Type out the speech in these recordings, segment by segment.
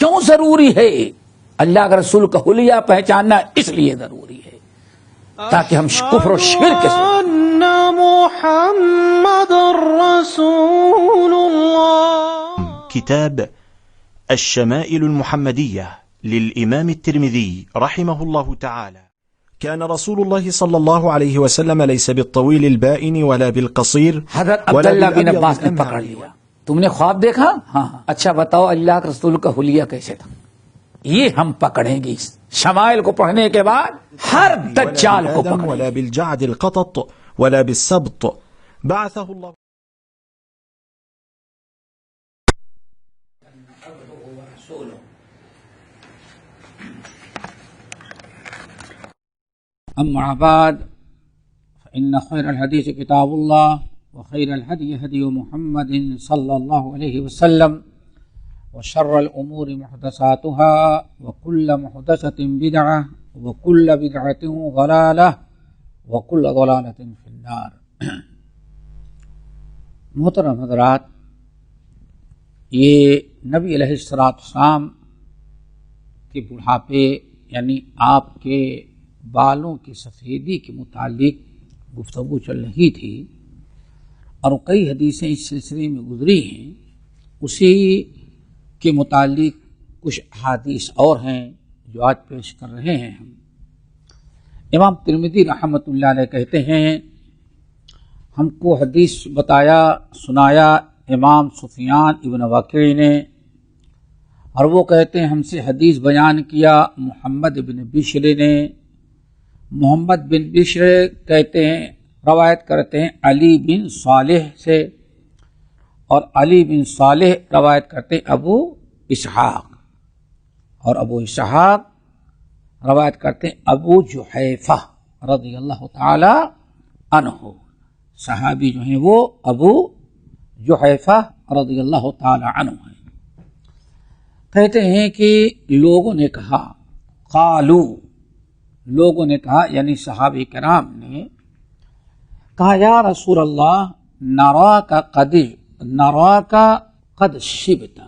کیوں ضروری ہے؟ اللہ کے رسول کا حلیہ پہچاننا اس لیے ضروری ہے تاکہ ہم کفر و شرک سے محمد رسول الله. كتاب الشمائل المحمدية للإمام الترمذي رحمه الله تعالى. كان رسول الله صلى الله عليه وسلم ليس بالطويل البائن ولا بالقصير حضرت عبداللہ بن عباس نے پکڑ لیا. تم نے خواب دیکھا؟ ہاں. اچھا بتاؤ اللہ کے رسول کا حلیہ کیسے تھا؟ یہ ہم پکڑیں گے. شمائل کو پڑھنے کے بعد ہر دجال کو پکڑیں ولا بالجعد القطط ولا بالسبط بعثه الله. أما بعد فإن خير الحديث كتاب الله وخير الهدي هدي محمد صلى الله عليه وسلم وشر الأمور محدثاتها وكل محدثة بدعة وكل بدعة ضلالة وكل ضلالة في النار. محترم حضرات، یہ نبی علیہ السلام کے بڑھاپے یعنی آپ کے بالوں کی سفیدی کے متعلق گفتگو چل رہی تھی اور کئی حدیثیں اس سلسلے میں گزری ہیں. اسی کے متعلق کچھ احادیث اور ہیں جو آج پیش کر رہے ہیں ہم. امام ترمذی رحمۃ اللہ علیہ کہتے ہیں ہم کو حدیث سنایا امام سفیان ابن وکیع نے، اور وہ کہتے ہیں ہم سے حدیث بیان کیا محمد بن بشر نے. محمد بن بشر کہتے ہیں روایت کرتے ہیں علی بن صالح سے، اور علی بن صالح روایت کرتے ہیں ابو اسحاق، اور ابو اسحاق روایت کرتے ہیں ابو جحیفہ رضی اللہ تعالی عنہ. صحابی جو ہیں وہ ابو جحیفہ رضی اللہ تعالی عنہ ہیں. کہتے ہیں کہ لوگوں نے کہا، قالو لوگوں نے کہا یعنی صحابہ کرام نے کہا یا رسول اللہ نراکا قد شبت.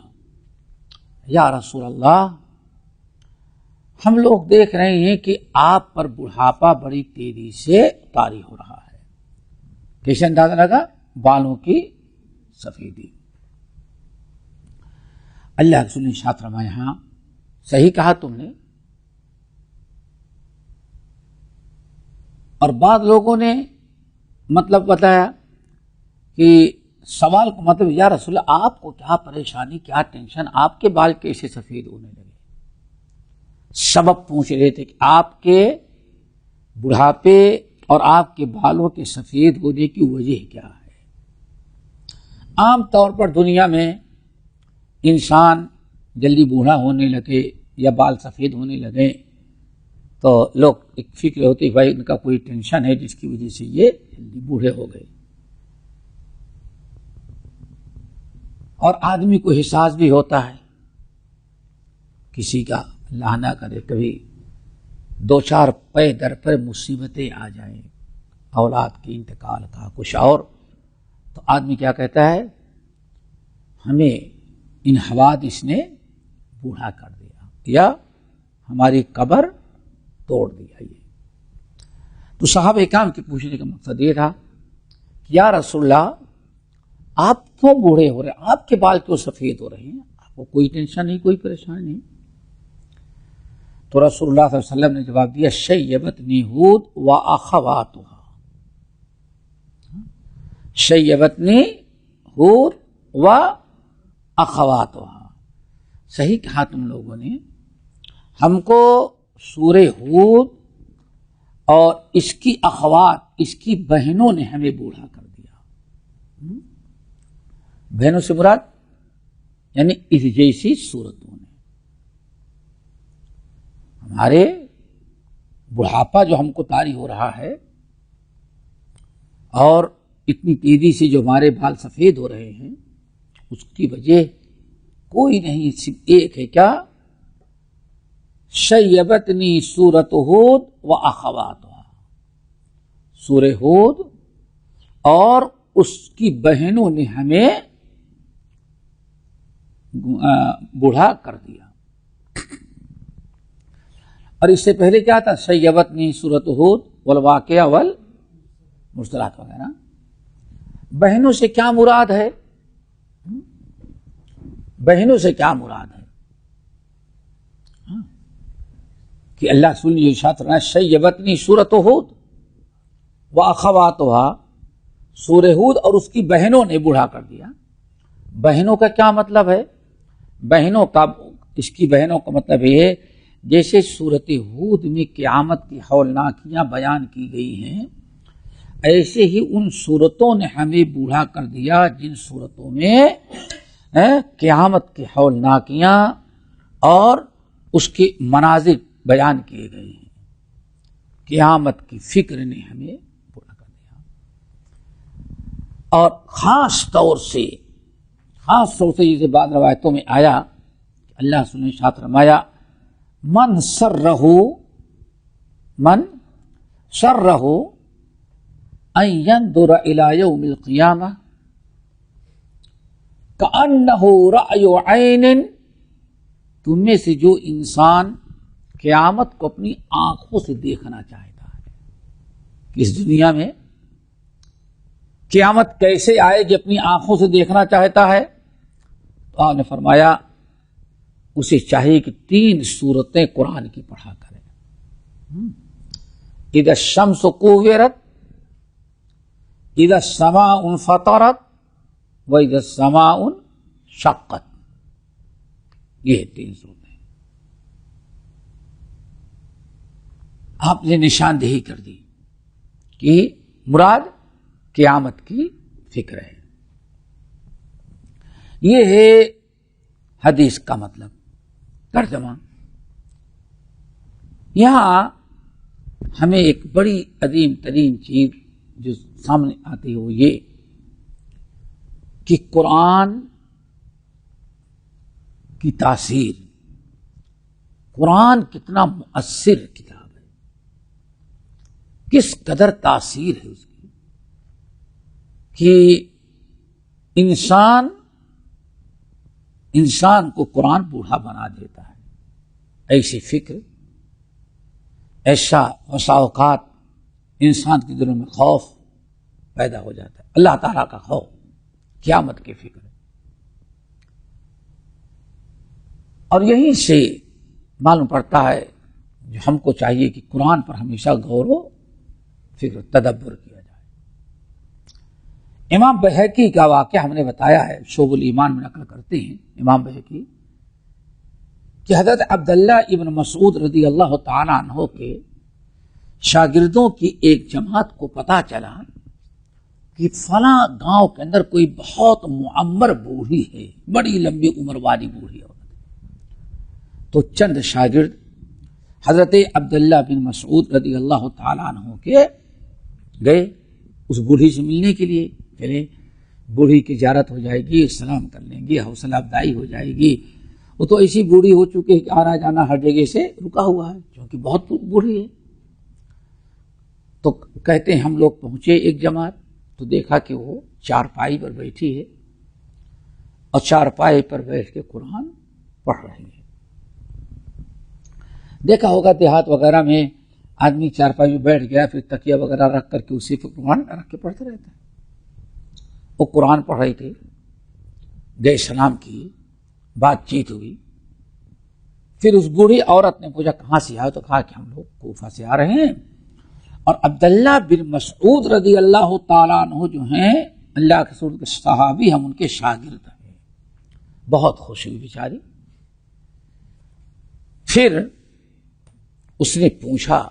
یا رسول اللہ ہم لوگ دیکھ رہے ہیں کہ آپ پر بڑھاپا بڑی تیزی سے طاری ہو رہا ہے. کیسے اندازہ لگا؟ بالوں کی سفیدی. اللہ کے رسول نے ارشاد فرمایا ہاں صحیح کہا تم نے. اور بعض لوگوں نے مطلب بتایا کہ سوال کو مطلب یا رسول اللہ آپ کو کیا پریشانی کیا ٹینشن، آپ کے بال کیسے سفید ہونے لگے؟ سبب پوچھ رہے تھے کہ آپ کے بڑھاپے اور آپ کے بالوں کے سفید ہونے کی وجہ کیا ہے. عام طور پر دنیا میں انسان جلدی بوڑھا ہونے لگے یا بال سفید ہونے لگے تو لوگ ایک فکر ہوتی ہے بھائی ان کا کوئی ٹینشن ہے جس کی وجہ سے یہ جلدی بوڑھے ہو گئے. اور آدمی کو احساس بھی ہوتا ہے کسی کا اللہ نہ کرے کبھی دو چار پے در پر مصیبتیں آ جائیں، اولاد کی انتقال کا کچھ اور، تو آدمی کیا کہتا ہے ہمیں ان حوادث نے بوڑھا کر دیا یا ہماری قبر توڑ دیا. یہ تو صحابہ کرام کے پوچھنے کا مقصد یہ تھا کہ یا رسول اللہ آپ کیوں بوڑھے ہو رہے ہیں، آپ کے بال کیوں سفید ہو رہے ہیں، آپ کو کوئی ٹینشن نہیں کوئی پریشانی نہیں؟ تو رسول اللہ صلی اللہ علیہ وسلم نے جواب دیا شیبتنی ہود و اخواتها. شیبتنی ہود و اخواتها. صحیح کہا تم لوگوں نے، ہم کو سورہ ہود اور اس کی اخوات اس کی بہنوں نے ہمیں بوڑھا کر دیا. بہنوں سے مراد یعنی اس جیسی صورتوں نے ہمارے بڑھاپا جو ہم کو طاری ہو رہا ہے اور اتنی تیزی سے جو ہمارے بال سفید ہو رہے ہیں اس کی وجہ کوئی نہیں صرف ایک ہے. کیا؟ شیبتنی سورۃ ہود و اخواتها. سورہ ہود اور اس کی بہنوں نے ہمیں بوڑھا کر دیا. اور اس سے پہلے کیا تھا؟ شیبتنی سورۃ ہود والواقعہ والمرسلات وغیرہ. بہنوں سے کیا مراد ہے؟ بہنوں سے کیا مراد ہے کہ اللہ رسول نے ارشاد فرمایا شیبتنی سورۃ ہود واخواتھا، سورہ ہود اور اس کی بہنوں نے بوڑھا کر دیا. بہنوں کا کیا مطلب ہے؟ بہنوں کا، اس کی بہنوں کا مطلب یہ ہے جیسے سورۃ ہود میں قیامت کی ہولناکیاں بیان کی گئی ہیں، ایسے ہی ان صورتوں نے ہمیں بوڑھا کر دیا جن صورتوں میں قیامت کی ہولناکیاں اور اس کے مناظر بیان کیے گئے ہیں. قیامت کی فکر نے ہمیں بوڑھا کر دیا. اور خاص طور سے جسے بعض روایتوں میں آیا کہ اللہ رسول نے ارشاد فرمایا من سرہ ان ينظر الى یوم القیامہ کأنہ رأی عین، تم میں سے جو انسان قیامت کو اپنی آنکھوں سے دیکھنا چاہتا ہے کہ اس دنیا میں قیامت کیسے آئے گی، اپنی آنکھوں سے دیکھنا چاہتا ہے، تو آپ نے فرمایا اسے چاہیے کہ 3 سورتیں قرآن کی پڑھا کرے. اذا الشمس کوورت، اذا السماء انفطرت، واذا السماء انشقت. یہ 3 سورتیں آپ نے نشاندہی کر دی کہ مراد قیامت کی فکر ہے. یہ ہے حدیث کا مطلب. ترجمہ، یہاں ہمیں ایک بڑی عظیم ترین چیز جو سامنے آتی ہے وہ یہ کہ قرآن کی تاثیر، قرآن کتنا مؤثر کتاب ہے، کس قدر تاثیر ہے اس کی کہ انسان کو قرآن بوڑھا بنا دیتا ہے. ایسی فکر، ایسا اوقات انسان کے دلوں میں خوف پیدا ہو جاتا ہے، اللہ تعالیٰ کا خوف، قیامت کی فکر. اور یہیں سے معلوم پڑتا ہے جو ہم کو چاہیے کہ قرآن پر ہمیشہ غور و فکر تدبر کیا جائے. امام بہقی کا واقعہ ہم نے بتایا ہے، شعب الایمان میں نقل کرتے ہیں امام بہقی کہ حضرت عبداللہ ابن مسعود رضی اللہ تعالیٰ عنہ کے شاگردوں کی ایک جماعت کو پتہ چلا کہ فلاں گاؤں کے اندر کوئی بہت معمر بوڑھی ہے، بڑی لمبی عمر والی بوڑھی عورت. تو چند شاگرد حضرت عبداللہ بن مسعود رضی اللہ تعالیٰ عنہ کے گئے اس بوڑھی سے ملنے کے لیے. چلے بوڑھی کی زیارت ہو جائے گی، سلام کر لیں گے، حوصلہ افزائی ہو جائے گی. وہ تو ایسی بوڑھی ہو چکی ہے کہ آنا جانا ہر جگہ سے رکا ہوا ہے کیونکہ بہت بوڑھی ہے. تو کہتے ہیں ہم لوگ پہنچے ایک جماعت تو دیکھا کہ وہ چارپائی پر بیٹھی ہے اور چارپائی پر بیٹھ کے قرآن پڑھ رہی ہے. دیکھا ہوگا دیہات وغیرہ میں آدمی چارپائی میں بیٹھ گیا پھر تکیہ وغیرہ رکھ کر کے اسی پہ قرآن رکھ کے پڑھتے رہتا ہے. وہ قرآن پڑھ رہے تھے، گئے سلام کی، بات چیت ہوئی. پھر اس بوڑھی عورت نے پوچھا کہاں سے آئے؟ تو کہا کہ ہم لوگ کوفہ سے آ رہے ہیں. اور عبداللہ بن مسعود رضی اللہ تعالیٰ عنہ جو ہیں اللہ کے رسول کے صحابی، ہم ان کے شاگرد ہیں. بہت خوشی ہوئی بیچاری. پھر اس نے پوچھا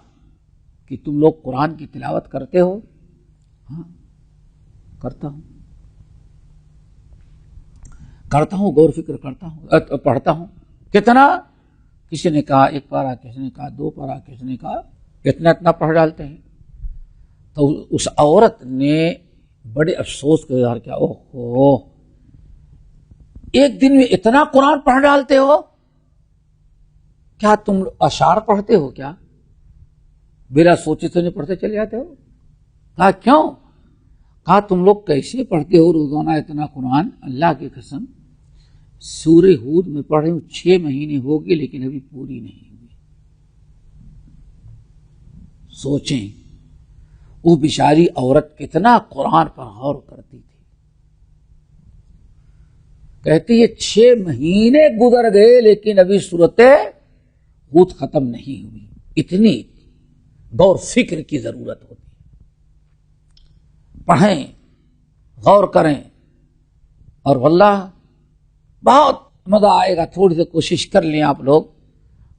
کہ تم لوگ قرآن کی تلاوت کرتے ہو؟ ہاں کرتا ہوں، غور فکر کرتا ہوں، پڑھتا ہوں. کتنا؟ کسی نے کہا 1 پارہ، کسی نے کہا 2 پارہ، کسی نے کہا اتنا پڑھ ڈالتے ہیں. تو اس عورت نے بڑے افسوس کے اظہار کیا، اوہ ایک دن میں اتنا قرآن پڑھ ڈالتے ہو؟ کیا تم اشعار پڑھتے ہو کیا؟ بلا سوچے تو نہیں پڑھتے چلے جاتے ہو؟ کہا کیوں؟ کہا تم لوگ کیسے پڑھتے ہو روزانہ اتنا قرآن؟ اللہ کی قسم سورہ ہود میں پڑھ رہے ہوں 6 مہینے ہو گئے لیکن ابھی پوری نہیں ہوئی. سوچیں وہ بیچاری عورت کتنا قرآن پر غور کرتی تھی. کہتی ہے 6 مہینے گزر گئے لیکن ابھی سورت ہود ختم نہیں ہوئی. اتنی غور فکر کی ضرورت ہوتی ہے. پڑھیں، غور کریں، اور واللہ بہت مزہ آئے گا. تھوڑی سی کوشش کر لیں آپ لوگ.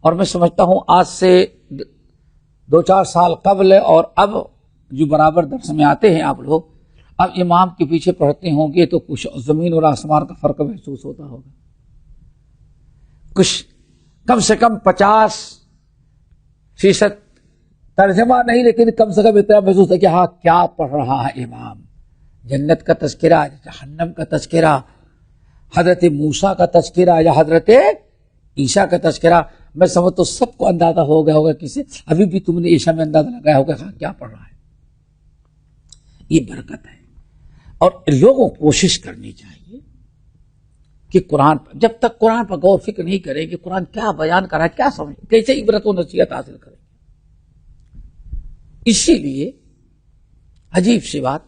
اور میں سمجھتا ہوں آج سے 2-4 سال قبل اور اب جو برابر درس میں آتے ہیں آپ لوگ، اب امام کے پیچھے پڑھتے ہوں گے تو کچھ زمین اور آسمان کا فرق محسوس ہوتا ہوگا. کچھ کم سے کم 50% ترجمہ نہیں، لیکن کم سے کم اتنا محسوس ہے کہ ہاں کیا پڑھ رہا ہے امام. جنت کا تذکرہ، جہنم کا تذکرہ، حضرت موسیٰ کا تذکرہ یا حضرت عیسیٰ کا تذکرہ. میں سمجھتا ہوں سب کو اندازہ ہو گیا ہوگا. کسی ابھی بھی تم نے عیسیٰ میں اندازہ لگایا ہوگا ہاں کیا پڑھ رہا ہے. یہ برکت ہے. اور لوگوں کو کوشش کرنی چاہیے کہ قرآن پر جب تک قرآن پر غور فکر نہیں کریں کہ قرآن کیا بیان کر رہا ہے، کیا سمجھ، کیسے عبرت و نصیحت حاصل کریں. اسی لیے عجیب سی بات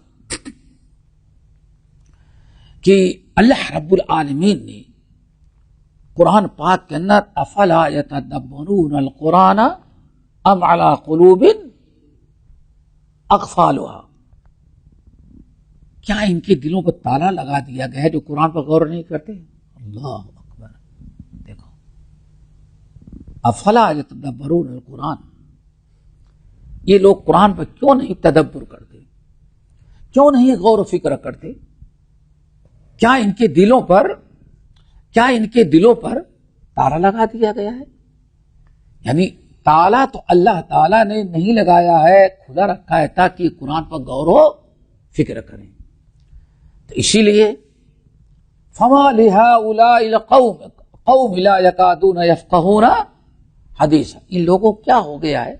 کہ اللہ رب العالمین نے قرآن پاک کے اندر افلا یتدبرون القرآن ام علی قلوب اقفالها، کیا ان کے دلوں پر تالا لگا دیا گیا ہے جو قرآن پر غور نہیں کرتے. اللہ اکبر. دیکھو افلا یتدبرون القرآن، یہ لوگ قرآن پر کیوں نہیں تدبر کرتے، کیوں نہیں غور و فکر کرتے. کیا ان کے دلوں پر تالا لگا دیا گیا ہے؟ یعنی تالا تو اللہ تعالیٰ نے نہیں لگایا ہے، کھلا رکھا ہے تاکہ قرآن پر غور و فکر کریں. تو اسی لیے فما لہؤلاء القوم قوم لا یکادون یفقہون حدیثا، ان لوگوں کو کیا ہو گیا ہے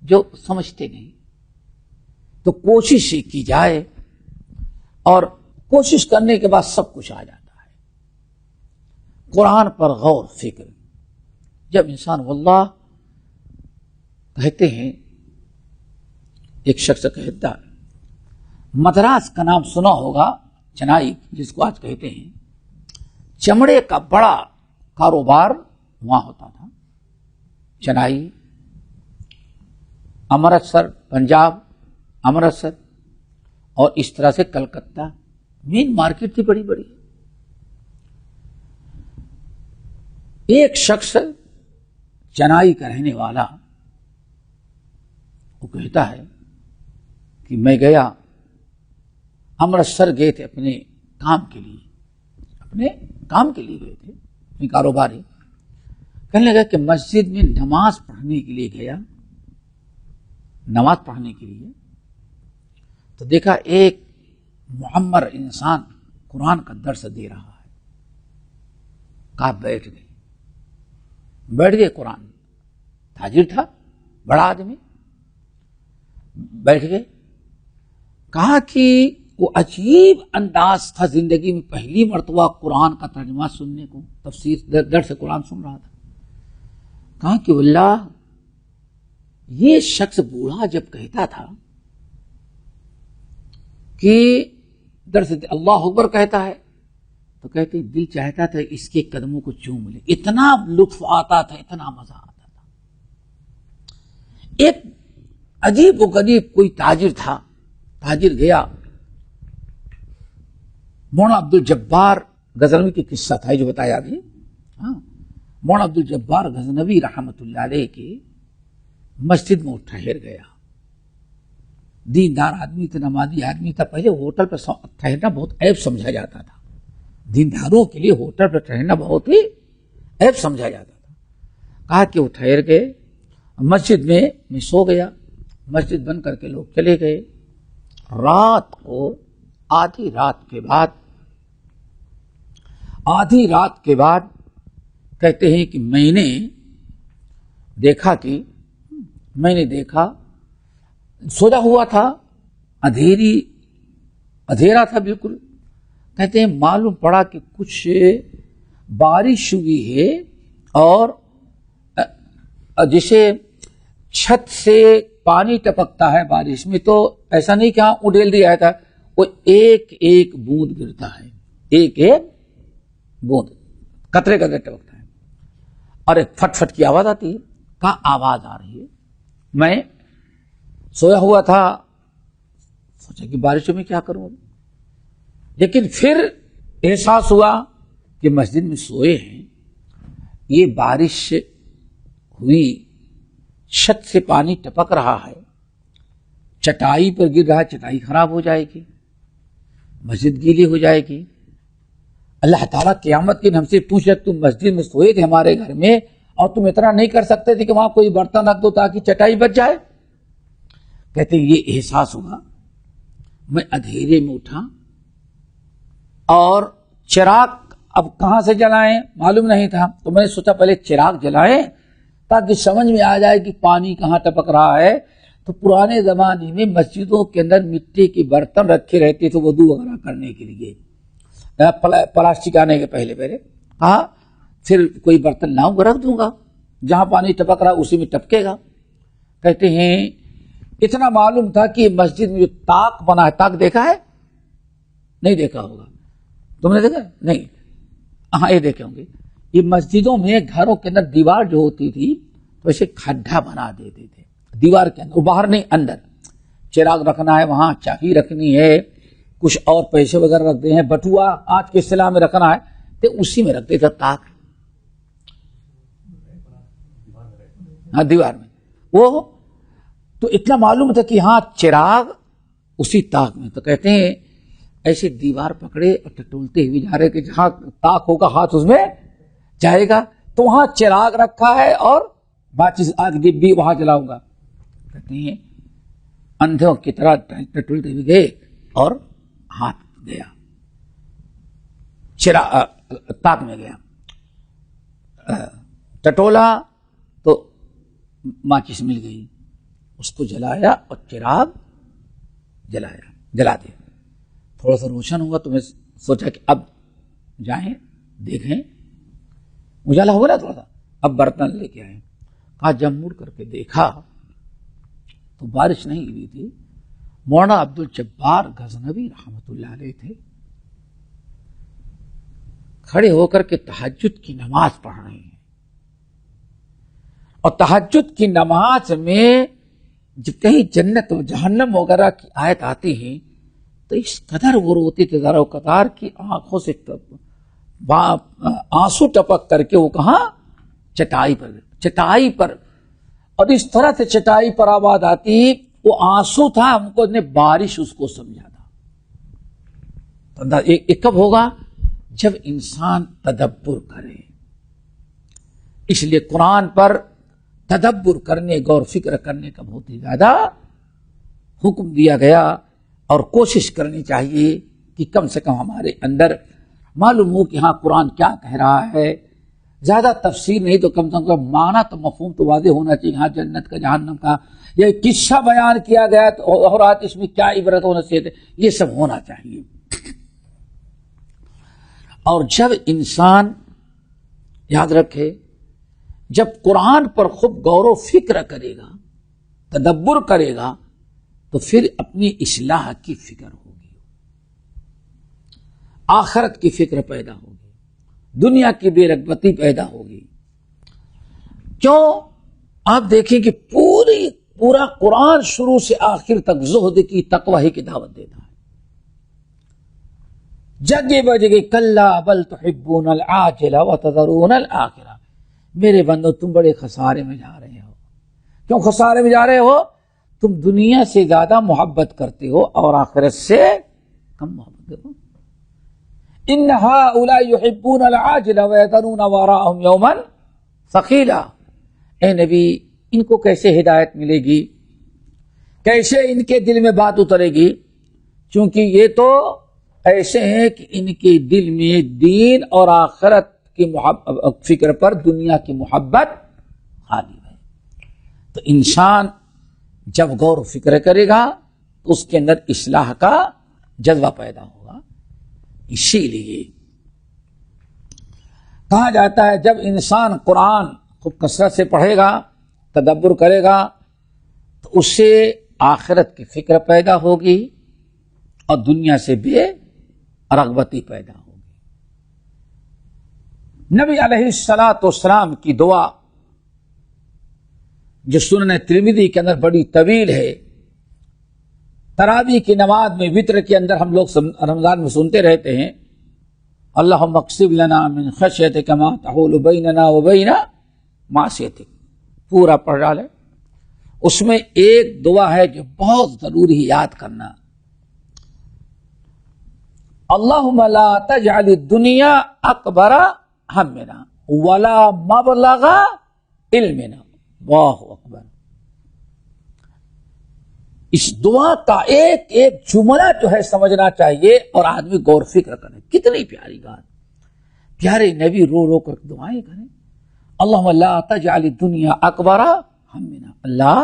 جو سمجھتے نہیں. تو کوشش ہی کی جائے، اور کوشش کرنے کے بعد سب کچھ آ جاتا ہے. قرآن پر غور فکر جب انسان، واللہ کہتے ہیں ایک شخص کہتا ہے، مدراس کا نام سنا ہوگا، چنائی جس کو آج کہتے ہیں، چمڑے کا بڑا کاروبار وہاں ہوتا تھا. چنائی، امرتسر، پنجاب، امرتسر، اور اس طرح سے کلکتہ مین مارکیٹ تھی بڑی بڑی. ایک شخص چنائی کا رہنے والا وہ کہتا ہے کہ میں گیا، امرتسر گئے تھے اپنے کام کے لیے گئے تھے، اپنے کاروباری. کہنے لگا کہ مسجد میں نماز پڑھنے کے لیے گیا، تو دیکھا ایک معمر انسان قرآن کا درس دے رہا ہے. کہا بیٹھ گئے قرآن. تاجر تھا، بڑا آدمی، بیٹھ گئے. کہا کہ وہ عجیب انداز تھا، زندگی میں پہلی مرتبہ قرآن کا ترجمہ سننے کو، تفسیر درس قرآن سن رہا تھا. کہا کہ واللہ یہ شخص بوڑھا جب کہتا تھا کہ درس اللہ اکبر کہتا ہے تو کہتے دل چاہتا تھا اس کے قدموں کو چوم لے. اتنا لطف آتا تھا، اتنا مزہ آتا تھا. ایک عجیب و غریب کوئی تاجر تھا، تاجر گیا. مولانا عبد الجبار غزنوی کی قصہ تھا جو بتایا ابھی. مولانا عبد الجبار غزنوی رحمت اللہ علیہ کی مسجد میں ٹھہر گیا. دیندار آدمی تھا، نمازی آدمی تھا. پہلے ہوٹل پر ٹھہرنا بہت عیب سمجھا جاتا تھا. دینداروں کے لیے ہوٹل پر ٹھہرنا بہت ہی عیب سمجھا جاتا تھا. کہا کہ وہ ٹھہر گئے. مسجد میں سو گیا. مسجد بند کر کے لوگ چلے گئے. رات کو آدھی رات کے بعد کہتے ہیں کہ میں نے دیکھا سویا ہوا تھا، اندھیرا تھا بالکل. کہتے ہیں معلوم پڑا کہ کچھ بارش ہوئی ہے، اور جسے چھت سے پانی ٹپکتا ہے بارش میں تو ایسا نہیں کہ اڈیل دیا جاتا، وہ ایک ایک بوند گرتا ہے، ایک ایک بوند قطرے قطرے ٹپکتا ہے، اور ایک پھٹ پھٹ کی آواز آتی ہے، کہاں آواز آ رہی ہے. میں سویا ہوا تھا، سوچا کہ بارشوں میں کیا کروں، لیکن پھر احساس ہوا کہ مسجد میں سوئے ہیں، یہ بارش ہوئی، چھت سے پانی ٹپک رہا ہے، چٹائی پر گر رہا ہے، چٹائی خراب ہو جائے گی، مسجد گیلی ہو جائے گی. اللہ تعالیٰ قیامت کے دن ہم سے پوچھے تم مسجد میں سوئے تھے ہمارے گھر میں اور تم اتنا نہیں کر سکتے تھے کہ وہاں کوئی برتن رکھ دو تاکہ چٹائی بچ جائے. کہتے ہیں یہ احساس ہوا، میں اندھیرے میں اٹھا اور چراغ اب کہاں سے جلائیں معلوم نہیں تھا، تو میں نے سوچا پہلے چراغ جلائیں تاکہ سمجھ میں آ جائے کہ پانی کہاں ٹپک رہا ہے. تو پرانے زمانے میں مسجدوں کے اندر مٹی کے برتن رکھے رہتے تھے وضو وغیرہ کرنے کے لیے، پلاسٹک آنے کے پہلے ہاں، پھر کوئی برتن لاؤں گا رکھ دوں گا، جہاں پانی ٹپک رہا اسی میں ٹپکے گا. کہتے ہیں اتنا معلوم تھا کہ مسجد میں جو طاق بنا ہے، طاق دیکھا ہے؟ نہیں دیکھا ہوگا، تم نے دیکھا؟ نہیں، ہاں یہ دیکھے ہوں گے. یہ مسجدوں میں گھروں کے اندر دیوار جو ہوتی تھی تو ایسے کھڈا بنا دیتے تھے دیوار کے اندر، باہر نہیں اندر. چراغ رکھنا ہے وہاں، چابی رکھنی ہے، کچھ اور پیسے وغیرہ رکھتے ہیں، بٹوا آج کے اصطلاح میں رکھنا ہے تو اسی میں رکھتے تھے طاق. ہاں دیوار میں وہ تو اتنا معلوم تھا کہ ہاں چراغ اسی طاق میں. تو کہتے ہیں ایسے دیوار پکڑے اور ٹٹولتے ہوئے جا رہے کہ جہاں طاق ہوگا ہاتھ اس میں جائے گا، تو وہاں چراغ رکھا ہے اور ماچس آگ ڈبی وہاں جلاؤں گا. کہتے ہیں اندھوں کی طرح ٹٹولتے ہوئے گئے اور ہاتھ گیا طاق میں گیا، ٹٹولا تو ماچس مل گئی، اس کو جلایا اور چراغ جلا دیا. تھوڑا سا روشن ہوا تو میں سوچا کہ اب جائیں دیکھیں، اجالا ہوا نا تھوڑا سا، اب برتن لے کے آئے. کہا جب مڑ کر کے دیکھا تو بارش نہیں ہوئی تھی، مولانا عبد الجبار غزنوی رحمت اللہ علیہ تھے، کھڑے ہو کر کے تہجد کی نماز پڑھ رہے ہیں. اور تہجد کی نماز میں جب کہیں جنت و جہنم وغیرہ کی آیت آتی ہیں تو اس قدر وہ روتے تھے ذرا قطار کی آنکھوں سے آنسو ٹپک کر کے وہ کہاں چٹائی پر اور اس طرح سے چٹائی پر آواز آتی، وہ آنسو تھا، ہم کو نے بارش اس کو سمجھا تھا. ایک کب ہوگا جب انسان تدبر کرے. اس لیے قرآن پر تدبر کرنے، غور فکر کرنے کا بہت ہی زیادہ حکم دیا گیا، اور کوشش کرنی چاہیے کہ کم سے کم ہمارے اندر معلوم ہو کہ ہاں قرآن کیا کہہ رہا ہے. زیادہ تفسیر نہیں تو کم سے کم معنی تو مفہوم تو واضح ہونا چاہیے، ہاں جنت کا جہنم کا یہ قصہ بیان کیا گیا تو اور آج اس میں کیا عبرت ہونا چاہیے، یہ سب ہونا چاہیے. اور جب انسان یاد رکھے، جب قرآن پر خوب غور و فکر کرے گا، تدبر کرے گا، تو پھر اپنی اصلاح کی فکر ہوگی، آخرت کی فکر پیدا ہوگی، دنیا کی بے رغبتی پیدا ہوگی. کیوں؟ آپ دیکھیں کہ پورا قرآن شروع سے آخر تک زہد کی، تقوی کی دعوت دیتا ہے. جگہ بجگہ کلا بل تحبون العاجلہ وتذرون الآخرہ. میرے بندو تم بڑے خسارے میں جا رہے ہو. کیوں خسارے میں جا رہے ہو؟ تم دنیا سے زیادہ محبت کرتے ہو اور آخرت سے کم محبت کرتے ہو. ان هؤلاء يحبون العاجلہ ويذرون وراءهم يوما ثقیلا. اے نبی ان کو کیسے ہدایت ملے گی، کیسے ان کے دل میں بات اترے گی؟ چونکہ یہ تو ایسے ہیں کہ ان کے دل میں دین اور آخرت کی فکر پر دنیا کی محبت غالب ہے. تو انسان جب غور و فکر کرے گا تو اس کے اندر اصلاح کا جذبہ پیدا ہوگا. اسی لیے کہا جاتا ہے جب انسان قرآن خوب کثرت سے پڑھے گا، تدبر کرے گا، تو اس سے آخرت کی فکر پیدا ہوگی اور دنیا سے بے رغبتی پیدا ہوگی۔ نبی علیہ الصلوۃ والسلام کی دعا جو سنن ترمذی کے اندر بڑی طویل ہے، تراویح کی نماز میں وتر کے اندر ہم لوگ رمضان میں سنتے رہتے ہیں، اللہم اقسم لنا من خشیتک ما تحول بیننا وبین معصیتک، پورا پڑھ ڈالے۔ اس میں ایک دعا ہے جو بہت ضروری ہے یاد کرنا، اللہم لا تجعل الدنیا اکبر ہمنا ولا مبلغ علمنا۔ اللہ اکبر۔ اس دعا کا ایک ایک جملہ جو ہے سمجھنا چاہیے اور آدمی غور فکر کرے، کتنی پیاری بات، پیارے نبی رو رو کر دعائیں کریں، اللہم لا تجعل الدنیا اکبر ہمنا، اللہ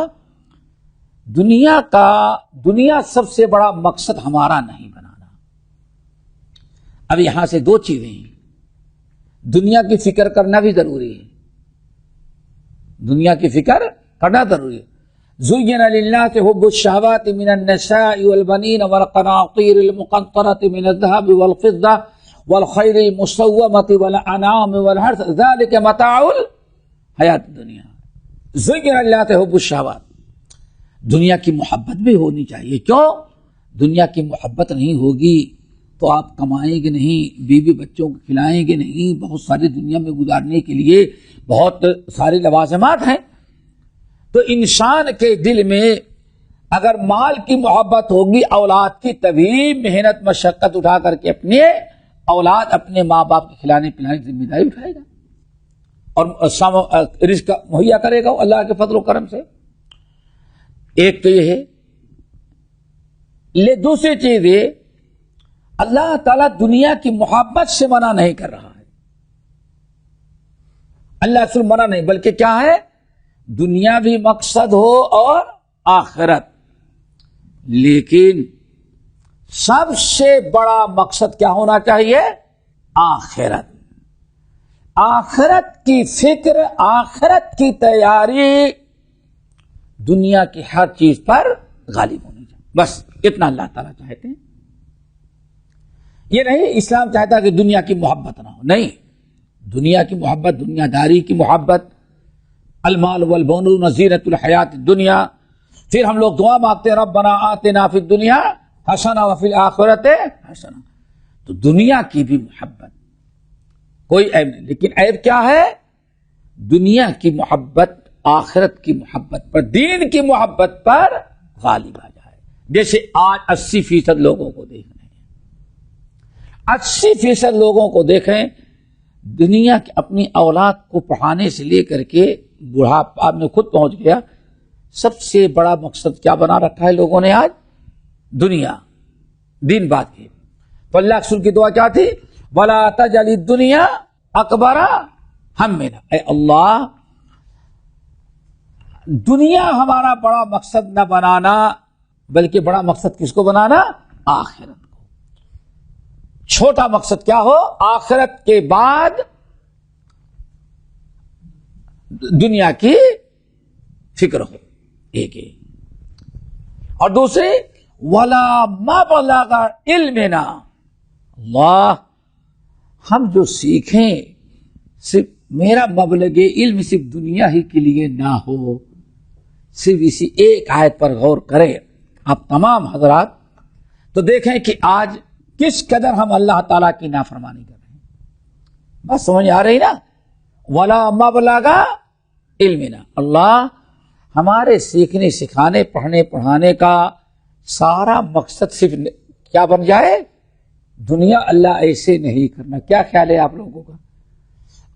دنیا سب سے بڑا مقصد ہمارا نہیں بنانا۔ اب یہاں سے دو چیزیں ہیں، دنیا کی فکر کرنا بھی ضروری ہے، دنیا کی فکر کرنا ضروری ہے۔ زین للناس حب الشہوات من النساء والبنین والقناطیر المقنطرة من الذهب والفضة والخیل المسومة والانعام والحرث ذلك متاع الحیات الدنیا۔ زین للناس حب الشہوات، دنیا کی محبت بھی ہونی چاہیے۔ کیوں؟ دنیا کی محبت نہیں ہوگی تو آپ کمائیں گے نہیں، بیوی بچوں کو کھلائیں گے نہیں، بہت ساری دنیا میں گزارنے کے لیے بہت سارے لوازمات ہیں۔ تو انسان کے دل میں اگر مال کی محبت ہوگی، اولاد کی تبھی محنت مشقت اٹھا کر کے اپنے اولاد اپنے ماں باپ کے کھلانے پلانے کی ذمہ داری اٹھائے گا اور رزق مہیا کرے گا اللہ کے فضل و کرم سے۔ ایک تو یہ ہے، دوسری چیز یہ اللہ تعالیٰ دنیا کی محبت سے منع نہیں کر رہا ہے، اللہ صرف منع نہیں بلکہ کیا ہے، دنیا بھی مقصد ہو اور آخرت، لیکن سب سے بڑا مقصد کیا ہونا چاہیے، آخرت۔ آخرت کی فکر، آخرت کی تیاری دنیا کی ہر چیز پر غالب ہونی چاہیے، بس اتنا اللہ تعالیٰ چاہتے ہیں۔ یہ نہیں اسلام چاہتا کہ دنیا کی محبت نہ ہو، نہیں، دنیا کی محبت، دنیا داری کی محبت، المال والبنون زینۃ الحیات الدنیا۔ پھر ہم لوگ دعا مانگتے ہیں ربنا آتنا فی الدنیا حسنہ وفی الآخرۃ حسنہ، تو دنیا کی بھی محبت کوئی عیب نہیں، لیکن عیب کیا ہے، دنیا کی محبت آخرت کی محبت پر، دین کی محبت پر غالب آ جائے۔ جیسے آج 80% لوگوں کو دیکھ رہے ہیں، 80% لوگوں کو دیکھیں، دنیا کی اپنی اولاد کو پڑھانے سے لے کر کے بڑھاپا میں خود پہنچ گیا، سب سے بڑا مقصد کیا بنا رکھا ہے لوگوں نے آج، دنیا، دین بات کی۔ تو اللہ کے رسول کی دعا کیا تھی، وَلَا تَجْعَلِ الدُّنْيَا أَكْبَرَ ہمنا، اے اللہ دنیا ہمارا بڑا مقصد نہ بنانا، بلکہ بڑا مقصد کس کو بنانا، آخرت کو۔ چھوٹا مقصد کیا ہو، آخرت کے بعد دنیا کی فکر ہو، ایک ہے۔ اور دوسرے وَلَا مَبْلَغَ عِلْمِنَا، اللہ ہم جو سیکھیں صرف میرا مبلغ علم صرف دنیا ہی کے لیے نہ ہو، صرف اسی ایک آیت پر غور کریں آپ تمام حضرات، تو دیکھیں کہ آج کس قدر ہم اللہ تعالیٰ کی نافرمانی کر رہے ہیں۔ بس سمجھ آ رہی نا، وَلَا مَبْلَغَ عِلْمِنَا، اللہ ہمارے سیکھنے سکھانے پڑھنے پڑھانے کا سارا مقصد صرف کیا بن جائے، دنیا، اللہ ایسے نہیں کرنا۔ کیا خیال ہے آپ لوگوں کا؟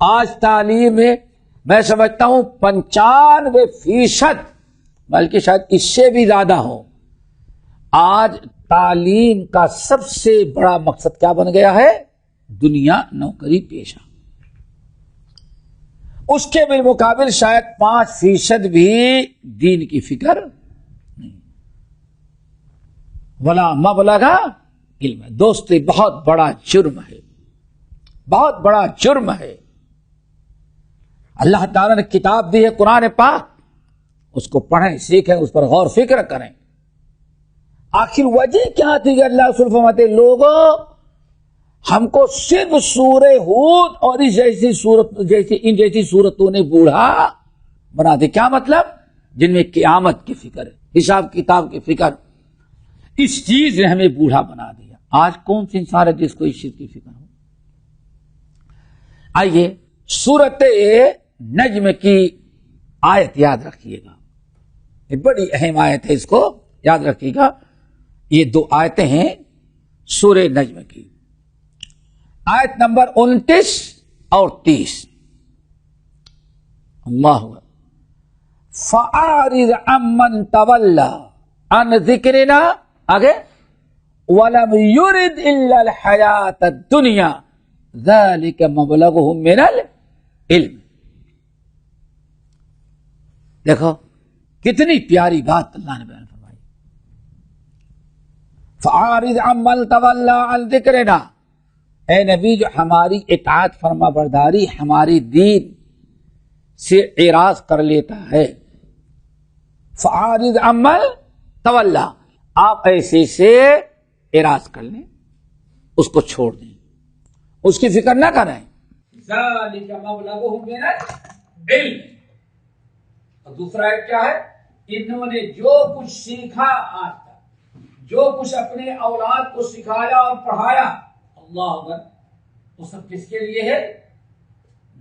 آج تعلیم میں سمجھتا ہوں 95% بلکہ شاید اس سے بھی زیادہ ہو، آج تعلیم کا سب سے بڑا مقصد کیا بن گیا ہے، دنیا، نوکری پیشہ۔ اس کے بالمقابل شاید 5% بھی دین کی فکر نہیں۔ ولا مبلغ علم، دوستی بہت بڑا جرم ہے، بہت بڑا جرم ہے۔ اللہ تعالیٰ نے کتاب دی ہے قرآن پاک، اس کو پڑھیں، سیکھیں، اس پر غور فکر کریں۔ آخر وجہ کیا تھی کہ اللہ رسول فرماتے لوگوں ہم کو صرف سورہ ہود اور اس جیسی صورت ان جیسی صورتوں نے بوڑھا بنا دے۔ کیا مطلب؟ جن میں قیامت کی فکر ہے، حساب کتاب کی فکر، اس چیز نے ہمیں بوڑھا بنا دیا۔ آج کون سی انسان ہے جس کو اس چیز کی فکر ہو؟ آئیے سورت نجم کی آیت یاد رکھیے گا، یہ بڑی اہم آیت ہے، اس کو یاد رکھیے گا۔ یہ دو آیتیں ہیں سورہ نجم کی، آیت نمبر 29 اور 30۔ اللہ فَأَعْرِضْ عَمَّنْ تَوَلَّى عَنْ ذِكْرِنَا، آگے وَلَمْ يُرِدْ إِلَّا الْحَيَاةَ الدُّنْيَا ذَلِكَ مَبْلَغُهُم مِّنَ الْعِلْمِ۔ دیکھو کتنی پیاری بات اللہ نے بیان فرمائی۔ فَأَعْرِضْ عَمَّنْ تَوَلَّى عَنْ ذِكْرِنَا، اے نبی جو ہماری اطاعت فرما برداری ہماری دین سے اعراض کر لیتا ہے، فَأَعْرِضْ عَمَّنْ تَوَلَّى، آپ ایسے سے اعراض کر لیں، اس کو چھوڑ دیں، اس کی فکر نہ کریں۔ ذَلِكَ مَبْلَغُهُم مِّنَ الْعِلْمِ، اور دوسرا ایک کیا ہے؟ انہوں نے جو کچھ سیکھا آج تک، جو کچھ اپنے اولاد کو سکھایا اور پڑھایا، اللہ اکبر، وہ سب کس کے لیے ہے؟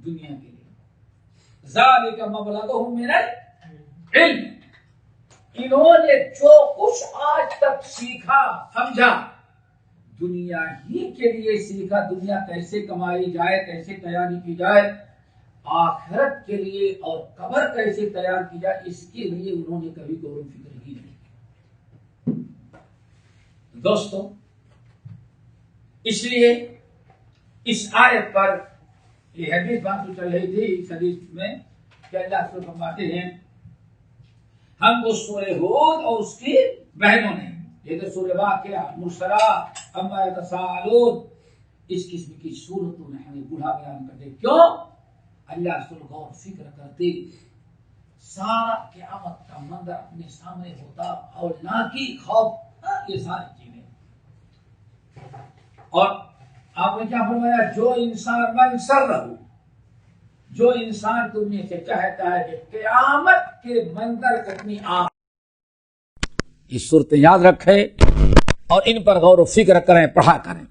دنیا کے لیے۔ ذالک مبلغہم من العلم، انہوں نے جو کچھ آج تک سیکھا سمجھا دنیا ہی کے لیے سیکھا، دنیا کیسے کمائی جائے، کیسے تیاری کی جائے، آخرت کے لیے اور قبر کیسے تیار کی جائے، اس کے لیے انہوں نے کبھی غور و فکر ہی نہیں۔ دوستو اس لیے اس آیت پر یہ حدیث بات چل رہی تھی، اس حدیث میں کہ اللہ سے فرماتے ہیں ہم کو سورہ ہود اور اس کی بہنوں نے، یہ تو سورہ واقعہ، مرسلات، عما یتساءلون، اس قسم کی صورتوں نے ہمیں بوڑھا بیان کر دے۔ کیوں؟ اللہ رسول غور فکر کرتے، سارا قیامت کا منظر اپنے سامنے ہوتا، ہولناکی، خوف، یہ ساری چیزیں۔ اور آپ نے کیا فرمایا؟ جو انسان من سرہ، جو انسان تم میں سے چاہتا ہے کہ قیامت کے منظر کو اپنی آنکھ، اس صورتیں یاد رکھے اور ان پر غور و فکر کریں، پڑھا کریں۔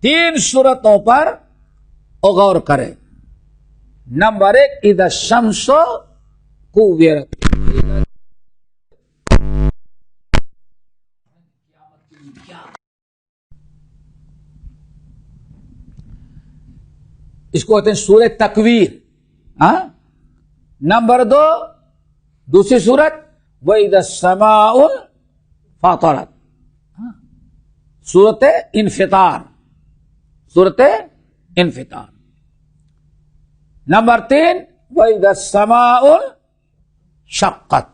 3 صورتوں پر غور کریں۔ نمبر 1، اذا الشمس کوورت، اس کو کہتے ہیں سورہ تکویر۔ نمبر 2، دوسری سورت وَإِذَا السَّمَاءُ فَطَرَتْ، سورت انفطار، سورت انفطار۔ نمبر 3 وَإِذَا السَّمَاءُ شَقَّتْ۔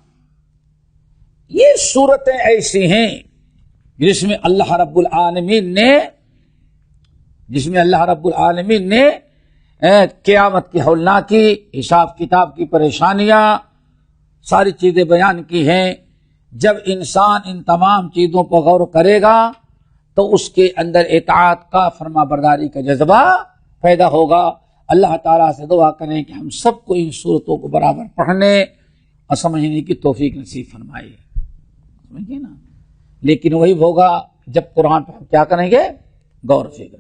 یہ صورتیں ایسی ہیں جس میں اللہ رب العالمین نے قیامت کی ہولناکی، حساب کتاب کی پریشانیاں، ساری چیزیں بیان کی ہیں۔ جب انسان ان تمام چیزوں پر غور کرے گا تو اس کے اندر اطاعت کا، فرما برداری کا جذبہ پیدا ہوگا۔ اللہ تعالیٰ سے دعا کریں کہ ہم سب کو ان صورتوں کو برابر پڑھنے اور سمجھنے کی توفیق نصیب فرمائے، سمجھئے نا۔ لیکن وہی ہوگا جب قرآن پر ہم کیا کریں گے؟ غور و فکر۔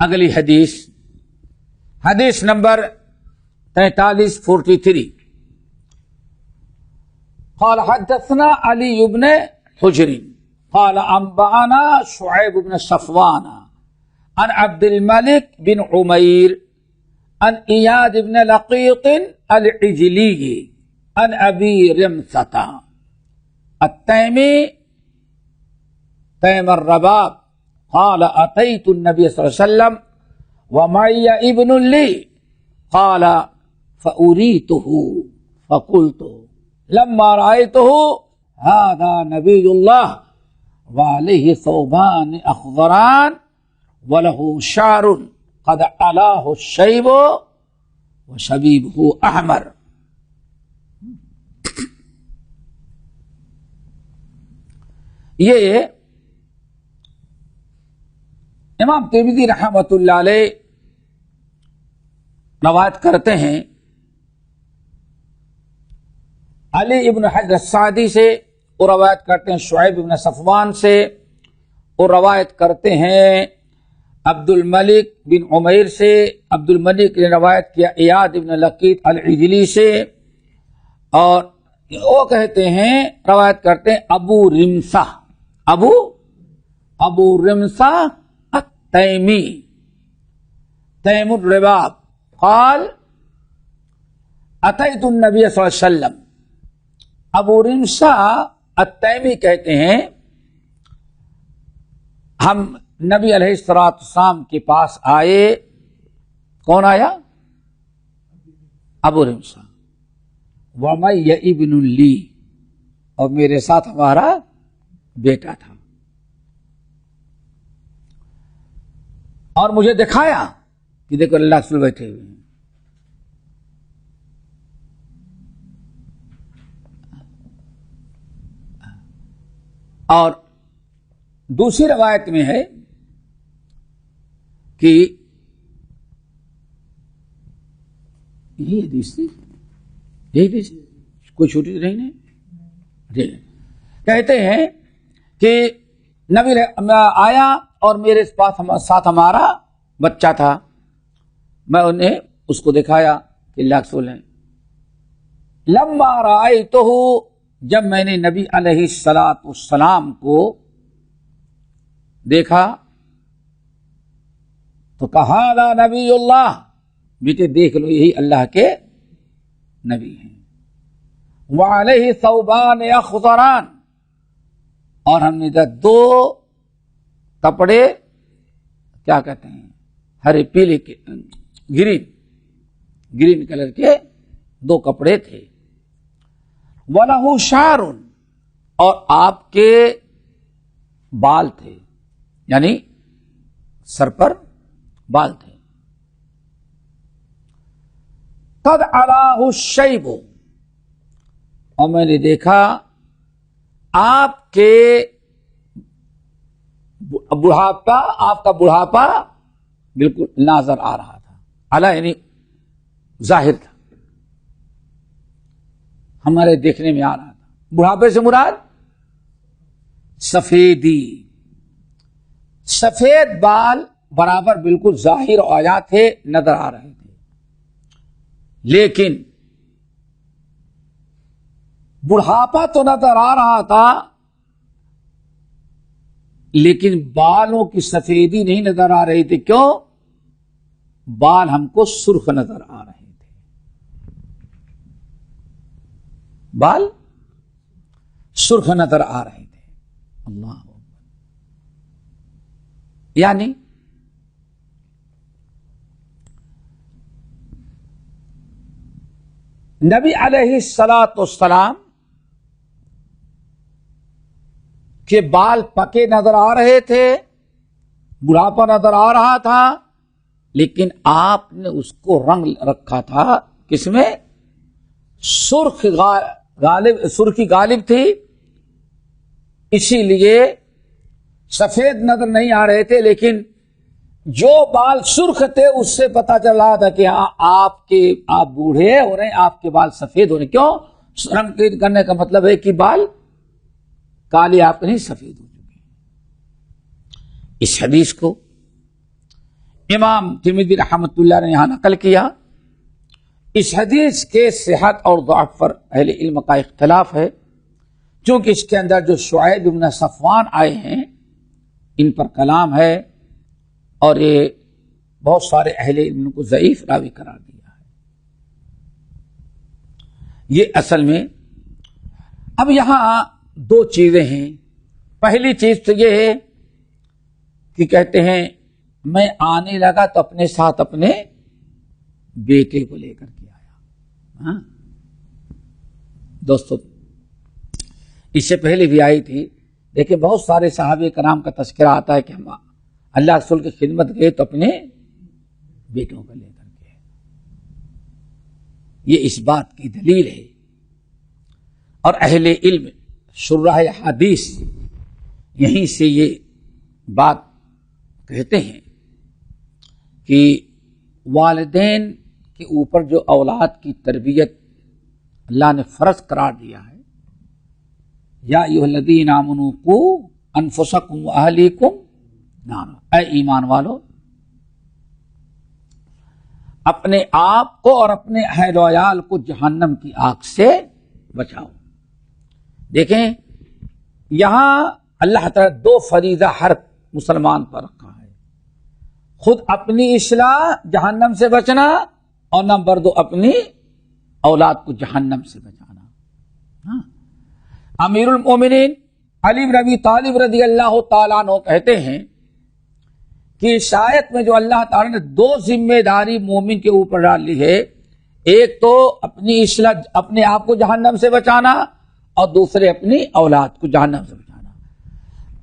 اگلی حدیث نمبر 4343، قال حدثنا علی بن حجر قال انبأنا شعیب بن صفوان عن عبد الملك بن عمير عن إياد بن لقيط العجلي عن أبي رمثة التيمي تيم الرباب قال أتيت النبي صلى الله عليه وسلم ومعي ابن لي قال فأريته فقلت لما رأيته هذا نبي الله وعليه ثوبان أخضران وله شعر قد علاه الشيب وشبيبه أحمر یہ امام ترمذی رحمۃ اللہ علیہ روایت کرتے ہیں علی ابن حجر السعدی سے، اور روایت کرتے ہیں شعیب ابن صفوان سے، اور روایت کرتے ہیں عبد الملک بن عمیر سے. عبد الملک نے روایت کیا ایاد ابن لقیط العجلی سے، اور وہ کہتے ہیں روایت کرتے ہیں ابو رمسہ التیمی تیم الرباب قال اتیت النبی صلی اللہ علیہ وسلم. ابو رمسہ التیمی کہتے ہیں ہم نبی علیہ الصلوۃ والسلام کے پاس آئے. کون آیا؟ ابو رمسہ. وَمَيَّ ابن لی، اور میرے ساتھ ہمارا بیٹا تھا، اور مجھے دکھایا کہ دیکھو اللہ رسول بیٹھے ہوئے ہیں. اور دوسری روایت میں ہے کہ یہی حدیث تھی، یہی حدیث کوئی چھوٹی نہیں ہے. کہتے ہیں کہ نبی آیا اور میرے ساتھ ہمارا بچہ تھا، میں انہیں اس کو دکھایا کہ اللہ رسول ہیں. لما رأیتہ، جب میں نے نبی علیہ الصلوۃ والسلام کو دیکھا تو کہا لا نبی اللہ، بیٹے دیکھ لو یہی اللہ کے نبی ہیں. وعلیہ ثوبان اخضران، اور ہم نے دو کپڑے کیا کہتے ہیں ہرے پیلے کے گرین کلر کے دو کپڑے تھے. وَلَهُ شَعْرٌ، اور آپ کے بال تھے، یعنی سر پر بال تھے. قَدْ عَلَاهُ الشَّيْبُ، اور میں نے دیکھا آپ کے بڑھاپا، آپ کا بڑھاپا بالکل نظر آ رہا تھا. علا یعنی ظاہر تھا، ہمارے دیکھنے میں آ رہا تھا. بڑھاپے سے مراد سفیدی، سفید بال برابر بالکل ظاہر و آیا تھے، نظر آ رہے تھے. لیکن بڑھاپا تو نظر آ رہا تھا، لیکن بالوں کی سفیدی نہیں نظر آ رہی تھی. کیوں؟ بال ہم کو سرخ نظر آ رہے تھے. بال سرخ نظر آ رہے تھے. اللہ اکبر. یعنی نبی علیہ الصلوۃ والسلام کے بال پکے نظر آ رہے تھے، بڑھاپا نظر آ رہا تھا، لیکن آپ نے اس کو رنگ رکھا تھا کس میں؟ سرخی غالب تھی، اسی لیے سفید نظر نہیں آ رہے تھے. لیکن جو بال سرخ تھے اس سے پتا چل رہا تھا کہ ہاں آپ بوڑھے ہو رہے ہیں، آپ کے بال سفید ہو رہے ہیں. کیوں؟ رنگ کرنے کا مطلب ہے کہ بال کالے آپ کے نہیں سفید ہو چکے. اس حدیث کو امام ترمذی رحمۃ اللہ نے یہاں نقل کیا. اس حدیث کے صحت اور ضعف پر اہل علم کا اختلاف ہے، چونکہ اس کے اندر جو شعیب بن صفوان آئے ہیں ان پر کلام ہے، اور یہ بہت سارے اہل علم کو ضعیف راوی قرار دیا ہے. یہ اصل میں اب یہاں دو چیزیں ہیں. پہلی چیز تو یہ ہے کہ کہتے ہیں میں آنے لگا تو اپنے ساتھ اپنے بیٹے کو لے کر کے آیا. ہاں دوستو، اس سے پہلے بھی آئی تھی، لیکن بہت سارے صحابہ کرام کا تذکرہ آتا ہے کہ ہم اللہ رسول کی خدمت گئے تو اپنے بیٹوں کو لے کر کے. یہ اس بات کی دلیل ہے. اور اہل علم شراح حدیث یہیں سے یہ بات کہتے ہیں کہ والدین کے اوپر جو اولاد کی تربیت اللہ نے فرض قرار دیا ہے، یا ایھا الذین آمنوا قوا انفسکم واہلیکم نارا، اے ایمان والو اپنے آپ کو اور اپنے اہل و عیال کو جہنم کی آگ سے بچاؤ۔ دیکھیں یہاں اللہ تعالیٰ دو فریضہ ہر مسلمان پر رکھا ہے، خود اپنی اصلاح جہنم سے بچنا، اور نمبر دو اپنی اولاد کو جہنم سے بچانا۔ امیر المومنین علی بن ابی طالب رضی اللہ تعالیٰ عنہ کہتے ہیں کہ اس آیت میں جو اللہ تعالیٰ نے دو ذمہ داری مومن کے اوپر ڈال لی ہے، ایک تو اپنی اصلاح اپنے آپ کو جہنم سے بچانا، اور دوسرے اپنی اولاد کو جہنم سے بچانا۔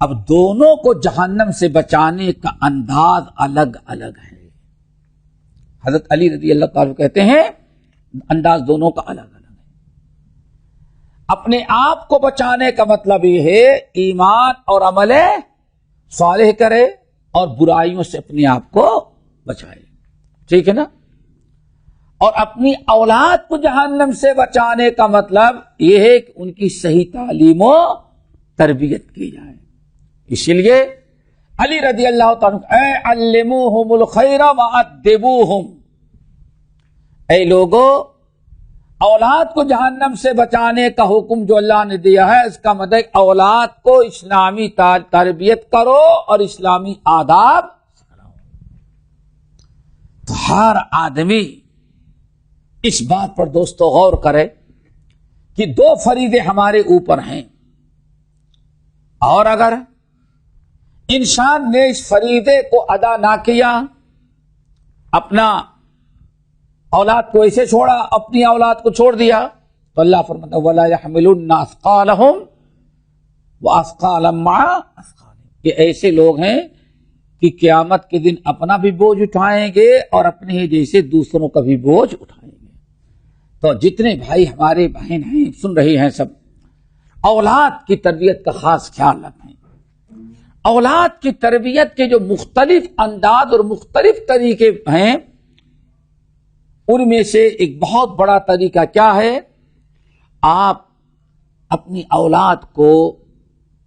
اب دونوں کو جہنم سے بچانے کا انداز الگ الگ ہے۔ حضرت علی رضی اللہ تعالیٰ کہتے ہیں انداز دونوں کا الگ الگ ہے۔ اپنے آپ کو بچانے کا مطلب یہ ہے ایمان اور عمل صالح کرے اور برائیوں سے اپنے آپ کو بچائے، ٹھیک ہے نا؟ اور اپنی اولاد کو جہنم سے بچانے کا مطلب یہ ہے کہ ان کی صحیح تعلیم و تربیت کی جائے۔ اسی لیے علی رضی اللہ تعالیٰ اے علموہم الخیر وادبوہم، اے لوگو اولاد کو جہنم سے بچانے کا حکم جو اللہ نے دیا ہے، اس کا مطلب اولاد کو اسلامی تربیت کرو اور اسلامی آداب سکھاؤ۔ تو ہر آدمی اس بات پر دوستو غور کرے کہ دو فریضے ہمارے اوپر ہیں، اور اگر انسان نے اس فریضے کو ادا نہ کیا، اپنا اولاد کو ایسے چھوڑا، اپنی اولاد کو چھوڑ دیا، تو اللہ فرماتا ہے وَلَا يَحْمِلُنَّ أَثْقَالَهُمْ وَأَثْقَالًا مَعَ أَثْقَالِهِمْ، یہ ایسے لوگ ہیں کہ قیامت کے دن اپنا بھی بوجھ اٹھائیں گے اور اپنے ہی جیسے دوسروں کا بھی بوجھ اٹھائیں گے۔ تو جتنے بھائی ہمارے بہن ہیں سن رہے ہیں، سب اولاد کی تربیت کا خاص خیال رکھیں۔ اولاد کی تربیت کے جو مختلف انداز اور مختلف طریقے ہیں، ان میں سے ایک بہت بڑا طریقہ کیا ہے؟ آپ اپنی اولاد کو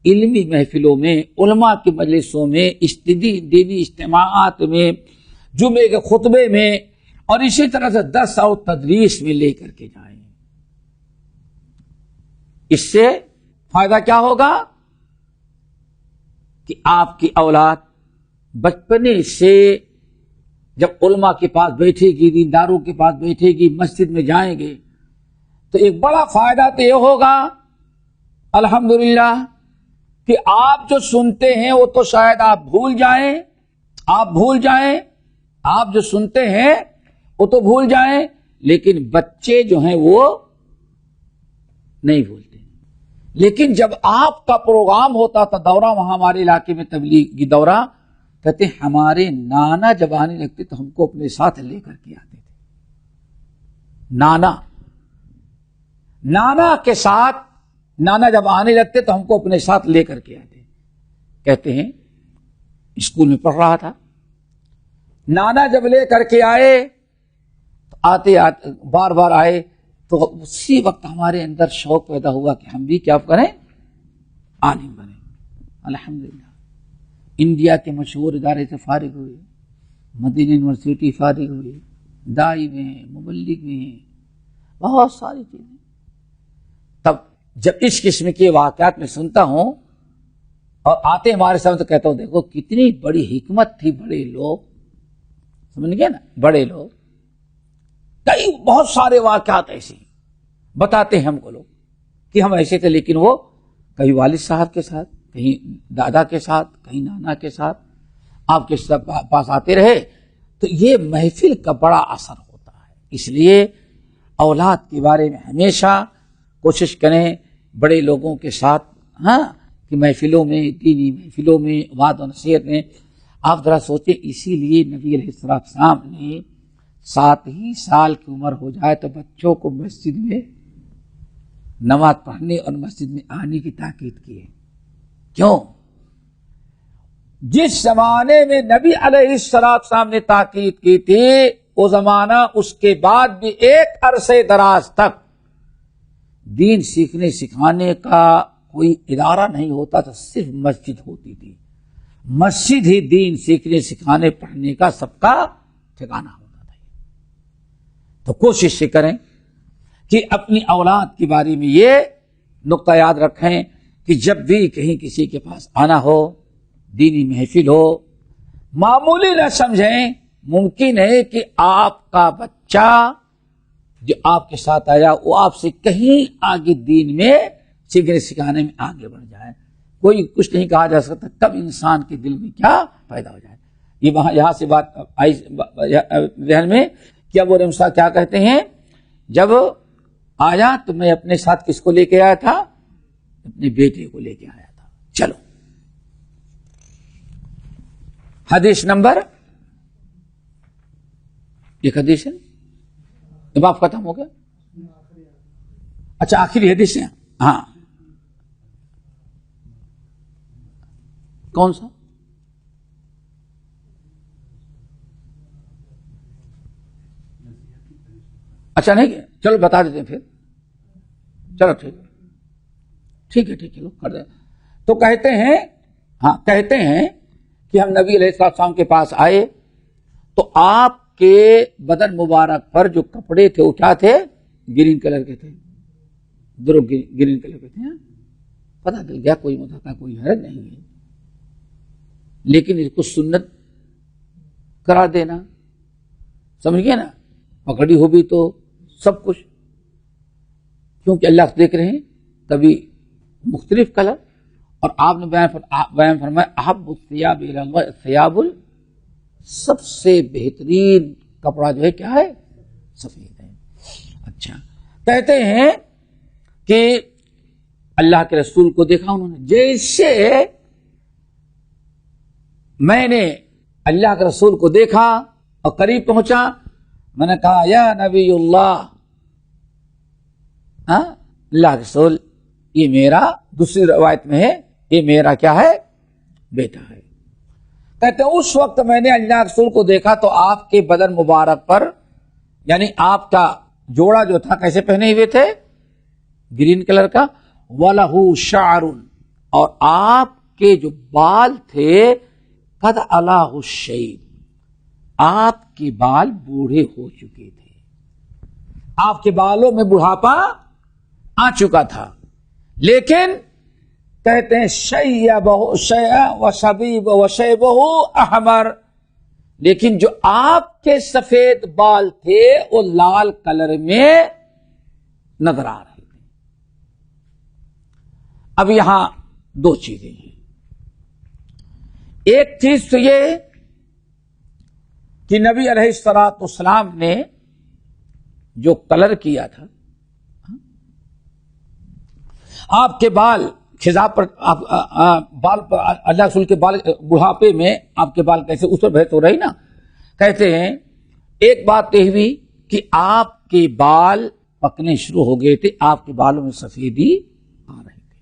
علمی محفلوں میں، علماء کے مجلسوں میں، دینی اجتماعات میں، جمعے کے خطبے میں، اور اسی طرح سے درس اور تدریس میں لے کر کے جائیں۔ اس سے فائدہ کیا ہوگا کہ آپ کی اولاد بچپنے سے جب علماء کے پاس بیٹھے گی، دینداروں کے پاس بیٹھے گی، مسجد میں جائیں گے، تو ایک بڑا فائدہ تو یہ ہوگا الحمدللہ کہ آپ جو سنتے ہیں وہ تو شاید آپ بھول جائیں، آپ جو سنتے ہیں وہ تو بھول جائیں، لیکن بچے جو ہیں وہ نہیں بھولتے۔ لیکن جب آپ کا پروگرام ہوتا تھا، دورہ وہاں ہمارے علاقے میں تبلیغی دورہ، کہتے ہمارے نانا جب آنے لگتے تو ہم کو اپنے ساتھ لے کر کے آتے تھے۔ نانا کے ساتھ، نانا جب آنے لگتے تو ہم کو اپنے ساتھ لے کر کے آتے۔ کہتے ہیں اسکول میں پڑھ رہا تھا، نانا جب لے کر کے آئے تو آتے بار بار آئے، تو اسی وقت ہمارے اندر شوق پیدا ہوا کہ ہم بھی کیا کریں، عالم بنیں۔ الحمدللہ انڈیا کے مشہور ادارے سے فارغ ہوئے، مدینہ یونیورسٹی فارغ ہوئے، داعی میں ہیں، مبلغ میں ہیں، بہت ساری چیزیں۔ تب جب اس قسم کے واقعات میں سنتا ہوں اور آتے ہمارے سامنے تو کہتا ہوں دیکھو کتنی بڑی حکمت تھی، بڑے لوگ، سمجھ گئے نا، بڑے لوگ کئی بہت سارے واقعات ایسے بتاتے ہیں ہم کو لوگ کہ ہم ایسے تھے، لیکن وہ کہیں والد صاحب کے ساتھ، کہیں دادا کے ساتھ، کہیں نانا کے ساتھ آپ کے پاس آتے رہے، تو یہ محفل کا بڑا اثر ہوتا ہے۔ اس لیے اولاد کے بارے میں ہمیشہ کوشش کریں بڑے لوگوں کے ساتھ، کہ محفلوں میں، دینی محفلوں میں، وعظ و نصیحت میں آپ ذرا سوچیں۔ اسی لیے نبی علیہ السلام نے 7 ہی سال کی عمر ہو جائے تو بچوں کو مسجد میں نماز پڑھنے اور مسجد میں آنے کی تاکید کی ہے۔ کیوں؟ جس زمانے میں نبی علیہ السلام نے تاکید کی تھی وہ زمانہ اس کے بعد بھی ایک عرصے دراز تک دین سیکھنے سکھانے کا کوئی ادارہ نہیں ہوتا تھا، صرف مسجد ہوتی تھی. مسجد ہی دین سیکھنے سکھانے پڑھنے کا سب کا ٹھکانہ ہوتا تھا. تو کوشش سے کریں کہ اپنی اولاد کے بارے میں یہ نقطہ یاد رکھیں کہ جب بھی کہیں کسی کے پاس آنا ہو، دینی محفل ہو، معمولی نہ سمجھیں. ممکن ہے کہ آپ کا بچہ جو آپ کے ساتھ آیا وہ آپ سے کہیں آگے دین میں سیکھنے سکھانے میں آگے بڑھ جائے. کوئی کچھ نہیں کہا جا سکتا کب انسان کے دل میں کیا پیدا ہو جائے. یہ وہاں یہاں سے بات آئی ذہن میں کہ ابو رمسا کیا کہتے ہیں، جب آیا تو میں اپنے ساتھ کس کو لے کے آیا تھا؟ اپنے بیٹے کو لے کے آیا تھا. چلو حدیث نمبر ایک حدیث ہے، باب ختم ہو گیا. اچھا آخری حدیث ہے. ہاں کون سا؟ اچھا نہیں چلو بتا دیتے ہیں پھر. چلو ٹھیک ہے لوگ کر دیں. تو کہتے ہیں کہ ہم نبی علیہ السلام کے پاس آئے تو آپ کے بدن مبارک پر جو کپڑے تھے وہ کیا تھے؟ گرین کلر کے تھے. گرین کلر کے تھے. پتہ چل گیا کوئی مطلب کوئی حرج نہیں ہے، لیکن اس کو سنت کرا دینا، سمجھ گئے نا؟ پکڑی ہو بھی تو سب کچھ، کیونکہ اللہ دیکھ رہے ہیں کبھی مختلف کلر. اور آپ نے بیان فرمایا احب الثياب الى الله الثياب، سب سے بہترین کپڑا جو ہے کیا ہے؟ سفید ہے. اچھا کہتے ہیں کہ اللہ کے رسول کو دیکھا انہوں نے، جیسے میں نے اللہ کے رسول کو دیکھا اور قریب پہنچا، میں نے کہا یا نبی اللہ، اللہ رسول یہ میرا، دوسری روایت میں ہے یہ میرا کیا ہے؟ بیٹا ہے. کہتے ہیں اس وقت میں نے اللہ رسول کو دیکھا تو آپ کے بدن مبارک پر، یعنی آپ کا جوڑا جو تھا کیسے پہنے ہوئے تھے؟ گرین کلر کا. وَلَهُ شَعْرٌ، اور آپ کے جو بال تھے قد عَلَاهُ الشَّيْبُ، آپ کے بال بوڑھے ہو چکے تھے، آپ کے بالوں میں بڑھاپا آ چکا تھا. لیکن کہتے ہیں شَيْبَهُ وَشَيْبُهُ احمر، لیکن جو آپ کے سفید بال تھے وہ لال کلر میں نظر آ رہے تھے. اب یہاں دو چیزیں ہیں. ایک چیز تو یہ کہ نبی علیہ السلام نے جو کلر کیا تھا، آپ کے بال خزاں پر، بال پر اللہ رسول کے بال بڑھاپے میں آپ کے بال کیسے اس پر بحث ہو رہی نا. کہتے ہیں ایک بات یہ ہوئی کہ آپ کے بال پکنے شروع ہو گئے تھے، آپ کے بالوں میں سفیدی آ رہی تھی.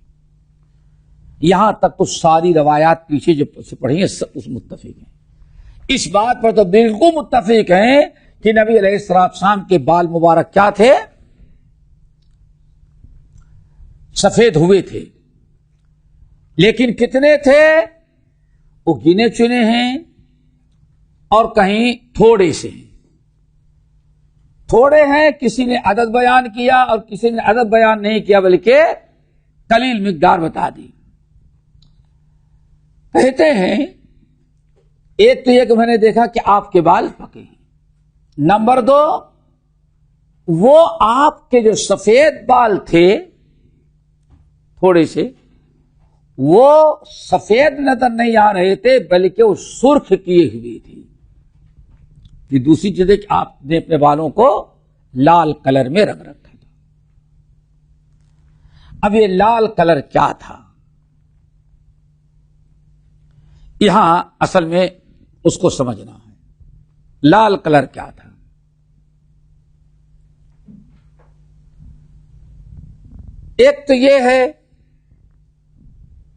یہاں تک تو ساری روایات پیچھے جو پڑھی ہیں سب اس متفق ہیں. اس بات پر تو بالکل متفق ہیں کہ نبی علیہ السلام کے بال مبارک کیا تھے؟ سفید ہوئے تھے. لیکن کتنے تھے؟ وہ گنے چنے ہیں اور کہیں تھوڑے سے ہیں. تھوڑے ہیں، کسی نے عدد بیان کیا اور کسی نے عدد بیان نہیں کیا بلکہ قلیل مقدار بتا دی. کہتے ہیں ایک تو یہ کہ میں نے دیکھا کہ آپ کے بال پکے ہیں. نمبر دو، وہ آپ کے جو سفید بال تھے تھوڑے سے، وہ سفید نظر نہیں آ رہے تھے بلکہ وہ سرخ کیے ہوئے تھے. یہ دوسری چیز ہے کہ آپ نے اپنے بالوں کو لال کلر میں رنگ رکھا تھا. اب یہ لال کلر کیا تھا؟ یہاں اصل میں اس کو سمجھنا ہے. لال کلر کیا تھا؟ ایک تو یہ ہے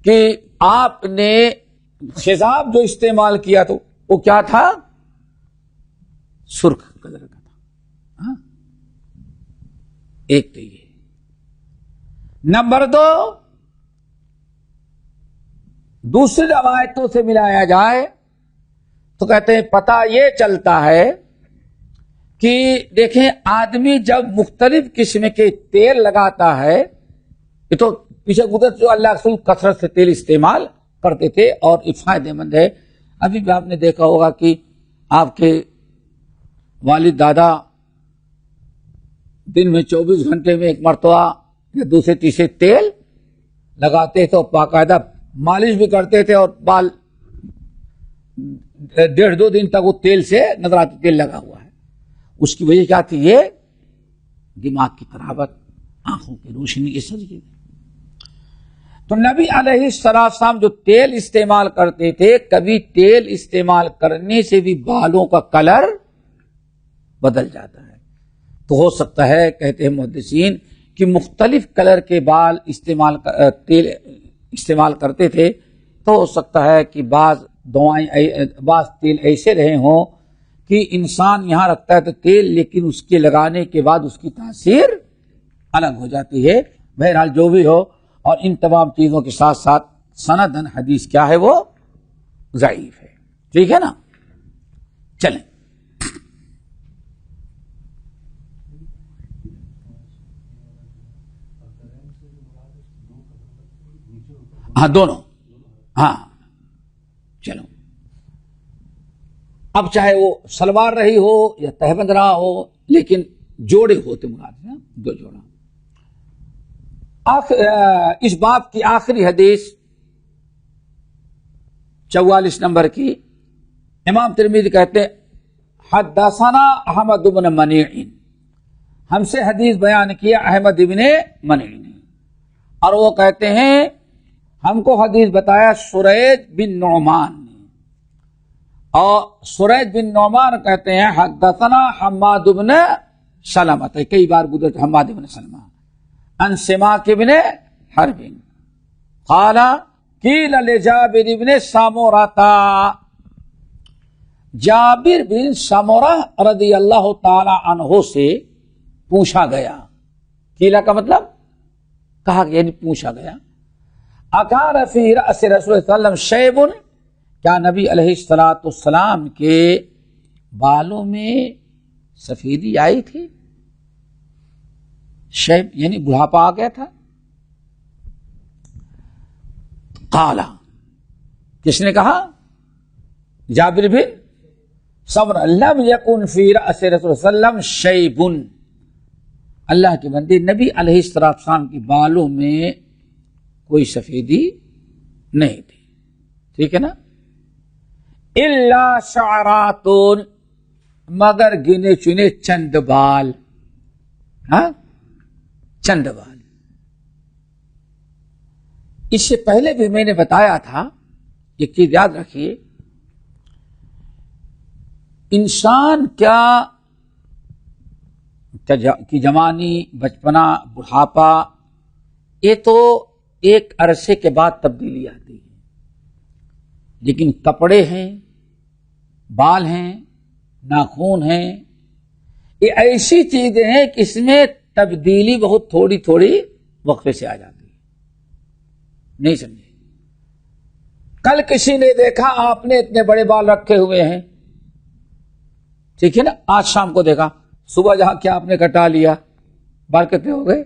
کہ آپ نے خضاب جو استعمال کیا تو وہ کیا تھا؟ سرخ کلر کا تھا. ہاں؟ ایک تو یہ. نمبر 2، دوسری روایتوں سے ملایا جائے تو کہتے ہیں پتہ یہ چلتا ہے کہ دیکھیں آدمی جب مختلف قسم کے تیل لگاتا ہے، یہ تو پیچھے گزر جو اللہ رسول کثرت سے تیل استعمال کرتے تھے اور یہ فائدہ مند ہے. ابھی بھی آپ نے دیکھا ہوگا کہ آپ کے والد دادا دن میں 24 گھنٹے میں ایک مرتبہ یا دوسرے تیسرے تیل لگاتے تھے اور باقاعدہ مالش بھی کرتے تھے اور بال 1.5-2 دن تک وہ تیل سے نظر آتے تیل لگا ہوا ہے. اس کی وجہ کیا تھی؟ یہ دماغ کی خرابت، آنکھوں کی روشنی، یہ سب چیزیں. تو نبی علیہ السلام جو تیل استعمال کرتے تھے، کبھی تیل استعمال کرنے سے بھی بالوں کا کلر بدل جاتا ہے. تو ہو سکتا ہے کہتے ہیں محدثین کہ مختلف کلر کے بال تیل استعمال کرتے تھے، تو ہو سکتا ہے کہ بعض تیل ایسے رہے ہوں کہ انسان یہاں رکھتا ہے تو تیل، لیکن اس کے لگانے کے بعد اس کی تاثیر الگ ہو جاتی ہے. بہرحال جو بھی ہو، اور ان تمام چیزوں کے ساتھ ساتھ سندن حدیث کیا ہے؟ وہ ضعیف ہے. ٹھیک ہے نا؟ چلیں. ہاں دونوں. ہاں چلو. اب چاہے وہ سلوار رہی ہو یا تہبند رہا ہو، لیکن جوڑے ہوتے مراد ہیں، 2 جوڑا. اس باب کی آخری حدیث 44 نمبر کی، امام ترمذی کہتے ہیں حدثنا احمد بن منیع، ہم سے حدیث بیان کیا احمد بن منیع نے، اور وہ کہتے ہیں ہم کو حدیث بتایا سریج بن نعمان نے، اور سریج بن نعمان کہتے ہیں حدثنا حماد بن سلمہ، کئی بار گزرتے حماد بن سلمہ، ان سماک بن حرب قال قیل لجابر بن سمرہ، جابر بن سمرہ رضی اللہ تعالی عنہ سے پوچھا گیا. قیل کا مطلب کہا گیا، یعنی پوچھا گیا، اکان فی رأس رسول اللہ صلی اللہ علیہ وسلم شیب، کیا نبی علیہ السلام کے بالوں میں سفیدی آئی تھی؟ شیب یعنی بڑھاپا آ گیا تھا. قالا، کس نے کہا؟ جابر بن سمرہ، لم یکن فی رأس رسول اللہ صلی اللہ علیہ وسلم شیب، اللہ کے بندے نبی علیہ السلام کے بالوں میں کوئی سفیدی نہیں تھی. ٹھیک ہے نا؟ الا شعرات، مگر گنے چنے چند بال. ہاں چند بال. اس سے پہلے بھی میں نے بتایا تھا، ایک چیز یاد رکھیے، انسان کی جوانی، بچپنا، بڑھاپا، یہ تو ایک عرصے کے بعد تبدیلی آتی ہے، لیکن کپڑے ہیں، بال ہیں، ناخون ہیں، یہ ایسی چیزیں ہیں کہ اس میں تبدیلی بہت تھوڑی تھوڑی وقفے سے آ جاتی ہے. نہیں سمجھے؟ کل کسی نے دیکھا آپ نے اتنے بڑے بال رکھے ہوئے ہیں، ٹھیک ہے نا، آج شام کو دیکھا، صبح جہاں کیا آپ نے کٹا لیا، بال کتنے ہو گئے؟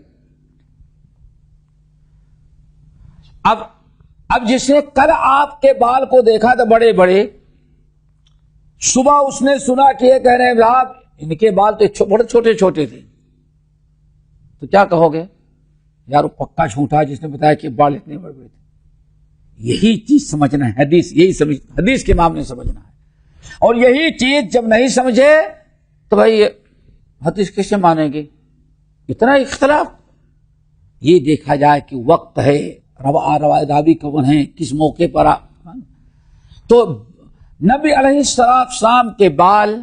اب جس نے کل آپ کے بال کو دیکھا تھا بڑے بڑے، صبح اس نے سنا کہ یہ کہہ رہے ہیں صاحب ان کے بال تو بڑے چھوٹے چھوٹے تھے، تو کیا کہو گے؟ یار وہ پکا جھوٹا جس نے بتایا کہ بال اتنے بڑے بڑے تھے. یہی چیز سمجھنا ہے، حدیث کے معاملے سمجھنا ہے. اور یہی چیز جب نہیں سمجھے تو بھائی حدیث کیسے مانیں گے؟ اتنا اختلاف. یہ دیکھا جائے کہ وقت ہے، روایدابی کون ہیں، کس موقع پر تو نبی علیہ السلام کے بال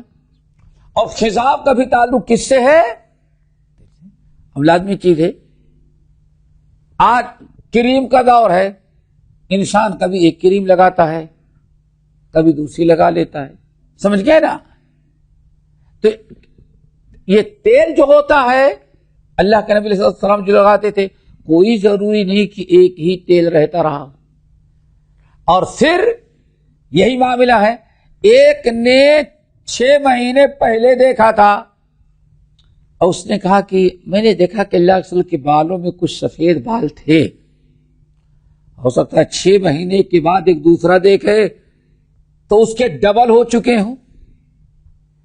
اور خضاب کا بھی تعلق کس سے ہے؟ اب لازمی چیز ہے. آج کریم کا دور ہے، انسان کبھی ایک کریم لگاتا ہے، کبھی دوسری لگا لیتا ہے. سمجھ گئے نا؟ تو یہ تیل جو ہوتا ہے اللہ کے نبی علیہ السلام جو لگاتے تھے، کوئی ضروری نہیں کہ ایک ہی تیل رہتا رہا. اور پھر یہی معاملہ ہے، ایک نے 6 مہینے پہلے دیکھا تھا اور اس نے کہا کہ میں نے دیکھا کہ اللہ کے رسول کے بالوں میں کچھ سفید بال تھے. ہو سکتا ہے 6 مہینے کے بعد ایک دوسرا دیکھے تو اس کے ڈبل ہو چکے ہوں.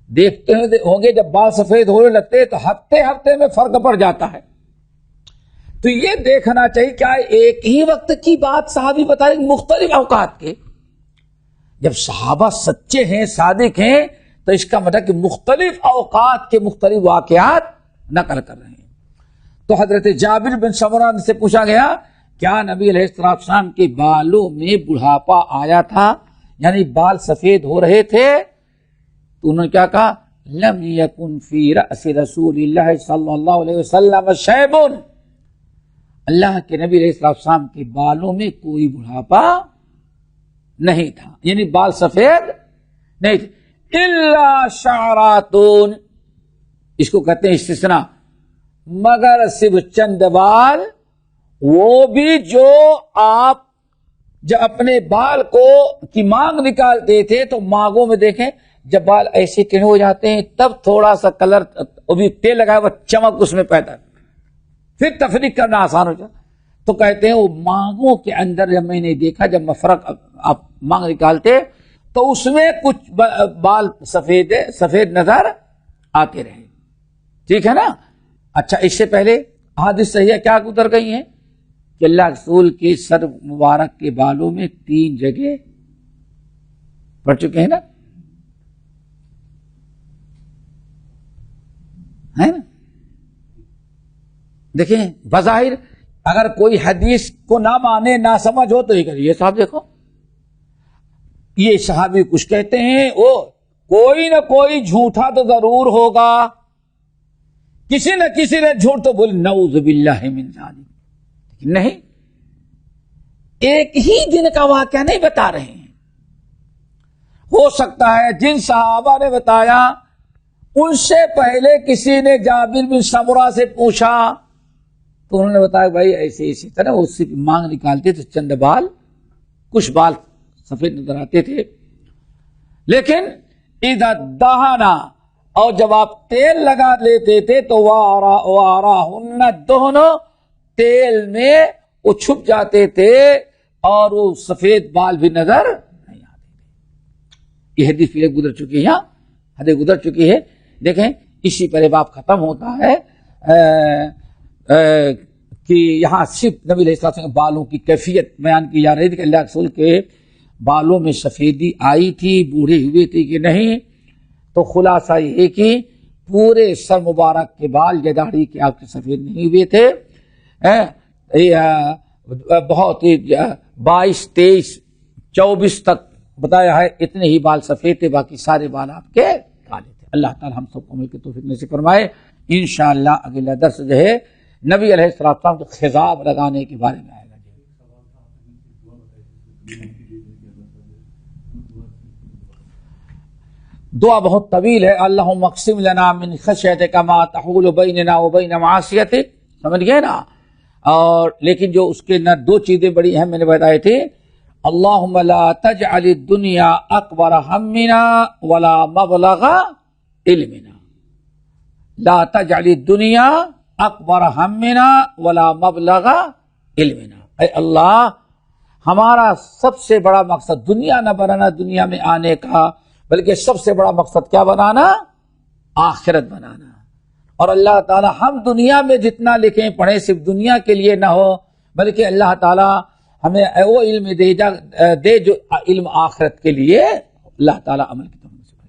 دیکھتے ہوں گے جب بال سفید ہونے لگتے تو ہفتے ہفتے میں فرق پڑ جاتا ہے. تو یہ دیکھنا چاہیے کیا ایک ہی وقت کی بات صحابی بتا رہے مختلف اوقات کے. جب صحابہ سچے ہیں، صادق ہیں، تو اس کا مطلب کہ مختلف اوقات کے مختلف واقعات نقل کر رہے ہیں. تو حضرت جابر بن سمرہ سے پوچھا گیا کیا نبی علیہ السلام کے بالوں میں بڑھاپا آیا تھا، یعنی بال سفید ہو رہے تھے؟ تو انہوں نے کیا کہا؟ لم یکن فی رأس رسول اللہ صلی اللہ علیہ وسلم شیب. اللہ کے نبی علیہ السلام کے بالوں میں کوئی بڑھاپا نہیں تھا، یعنی بال سفید نہیں تھے. الا شعراتون، اس کو کہتے ہیں استثناء، مگر صرف چند بال، وہ بھی جو آپ جب اپنے بال کو کی مانگ نکالتے تھے تو مانگوں میں دیکھیں جب بال ایسے ٹیڑھے ہو جاتے ہیں تب تھوڑا سا کلر، وہ بھی تیل لگایا ہوا چمک اس میں پیدا، پھر تفریق کرنا آسان ہو جاتا. تو کہتے ہیں وہ مانگوں کے اندر جب میں نے دیکھا، جب مفرق آپ مانگ نکالتے تو اس میں کچھ بال سفید نظر آتے رہے. ٹھیک ہے نا؟ اچھا، اس سے پہلے حدیث صحیحہ کیا گزر گئی ہیں کہ اللہ رسول کے سر مبارک کے بالوں میں 3 جگہ پڑ چکے ہیں نا، ہے نا؟ دیکھیں بظاہر اگر کوئی حدیث کو نہ مانے، نہ سمجھ ہو تو یہ کریے صاحب دیکھو یہ صحابی کچھ کہتے ہیں، وہ کوئی نہ کوئی جھوٹا تو ضرور ہوگا، کسی نہ کسی نے جھوٹ تو بول، نعوذ باللہ من ذالک. نہیں، ایک ہی دن کا واقعہ نہیں بتا رہے ہیں. ہو سکتا ہے جن صحابہ نے بتایا ان سے پہلے کسی نے جابر بن سمرہ سے پوچھا تو انہوں نے بتایا بھائی ایسے ایسے طرح اس سے مانگ نکالتے تو چند بال، کچھ بال سفید نظر آتے تھے. لیکن اذا دہنا، اور جب آپ تیل لگا لیتے تھے تو وَارَاهُنَّ الدُّهْنُ، تیل میں وہ چھپ جاتے تھے اور وہ سفید بال بھی نظر نہیں آتے تھے. یہ حدیث پھر گزر چکی ہے، حدیث گزر چکی ہے. دیکھیں اسی پر باب ختم ہوتا ہے کہ یہاں صرف نبی علیہ السلام کے بالوں کی کیفیت بیان کی جا رہی تھی کہ اللہ رسول کے بالوں میں سفیدی آئی تھی، بوڑھے ہوئے تھے کہ نہیں. تو خلاصہ یہ کہ پورے سر مبارک کے بال یا داڑھی کے آپ کے سفید نہیں ہوئے تھے. بہت ہی 22، 23، 24 تک بتایا ہے اتنے ہی بال سفید تھے، باقی سارے بال آپ کے کالے تھے. اللہ تعالی ہم سب کو عمل کی توفیق نصیب فرمائے. انشاءاللہ اگلا درس جو ہے نبی علیہ السلام کے خضاب لگانے کے بارے میں آئے گا. دعا بہت طویل ہے. اللہم اقسم لنا من خشیتک ما تحول بیننا وبین معاصیتک، سمجھ گئے نا؟ اور لیکن جو اس کے نہ 2 چیزیں بڑی اہم میں نے بتائی تھی. اللہم لا تجعل الدنیا اکبر ہمنا ولا مبلغ علمنا، لا تجعل الدنیا اکبر ہمنا ولا مبلغ علمنا. اے اللہ ہمارا سب سے بڑا مقصد دنیا نہ بنانا، دنیا میں آنے کا، بلکہ سب سے بڑا مقصد کیا بنانا؟ آخرت بنانا. اور اللہ تعالی ہم دنیا میں جتنا لکھیں پڑھیں صرف دنیا کے لیے نہ ہو، بلکہ اللہ تعالی ہمیں وہ علم دے جو علم آخرت کے لیے اللہ تعالی عمل کی توفیق دے.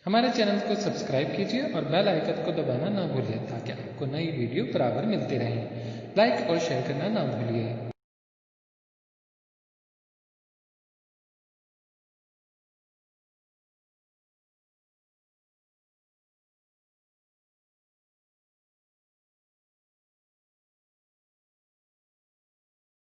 ہمارے چینل کو سبسکرائب کیجیے اور بیل آئیکن کو دبانا نہ بھولیں تاکہ آپ کو نئی ویڈیو برابر ملتی رہیں. لائک اور شیئر کرنا نہ بھولیے.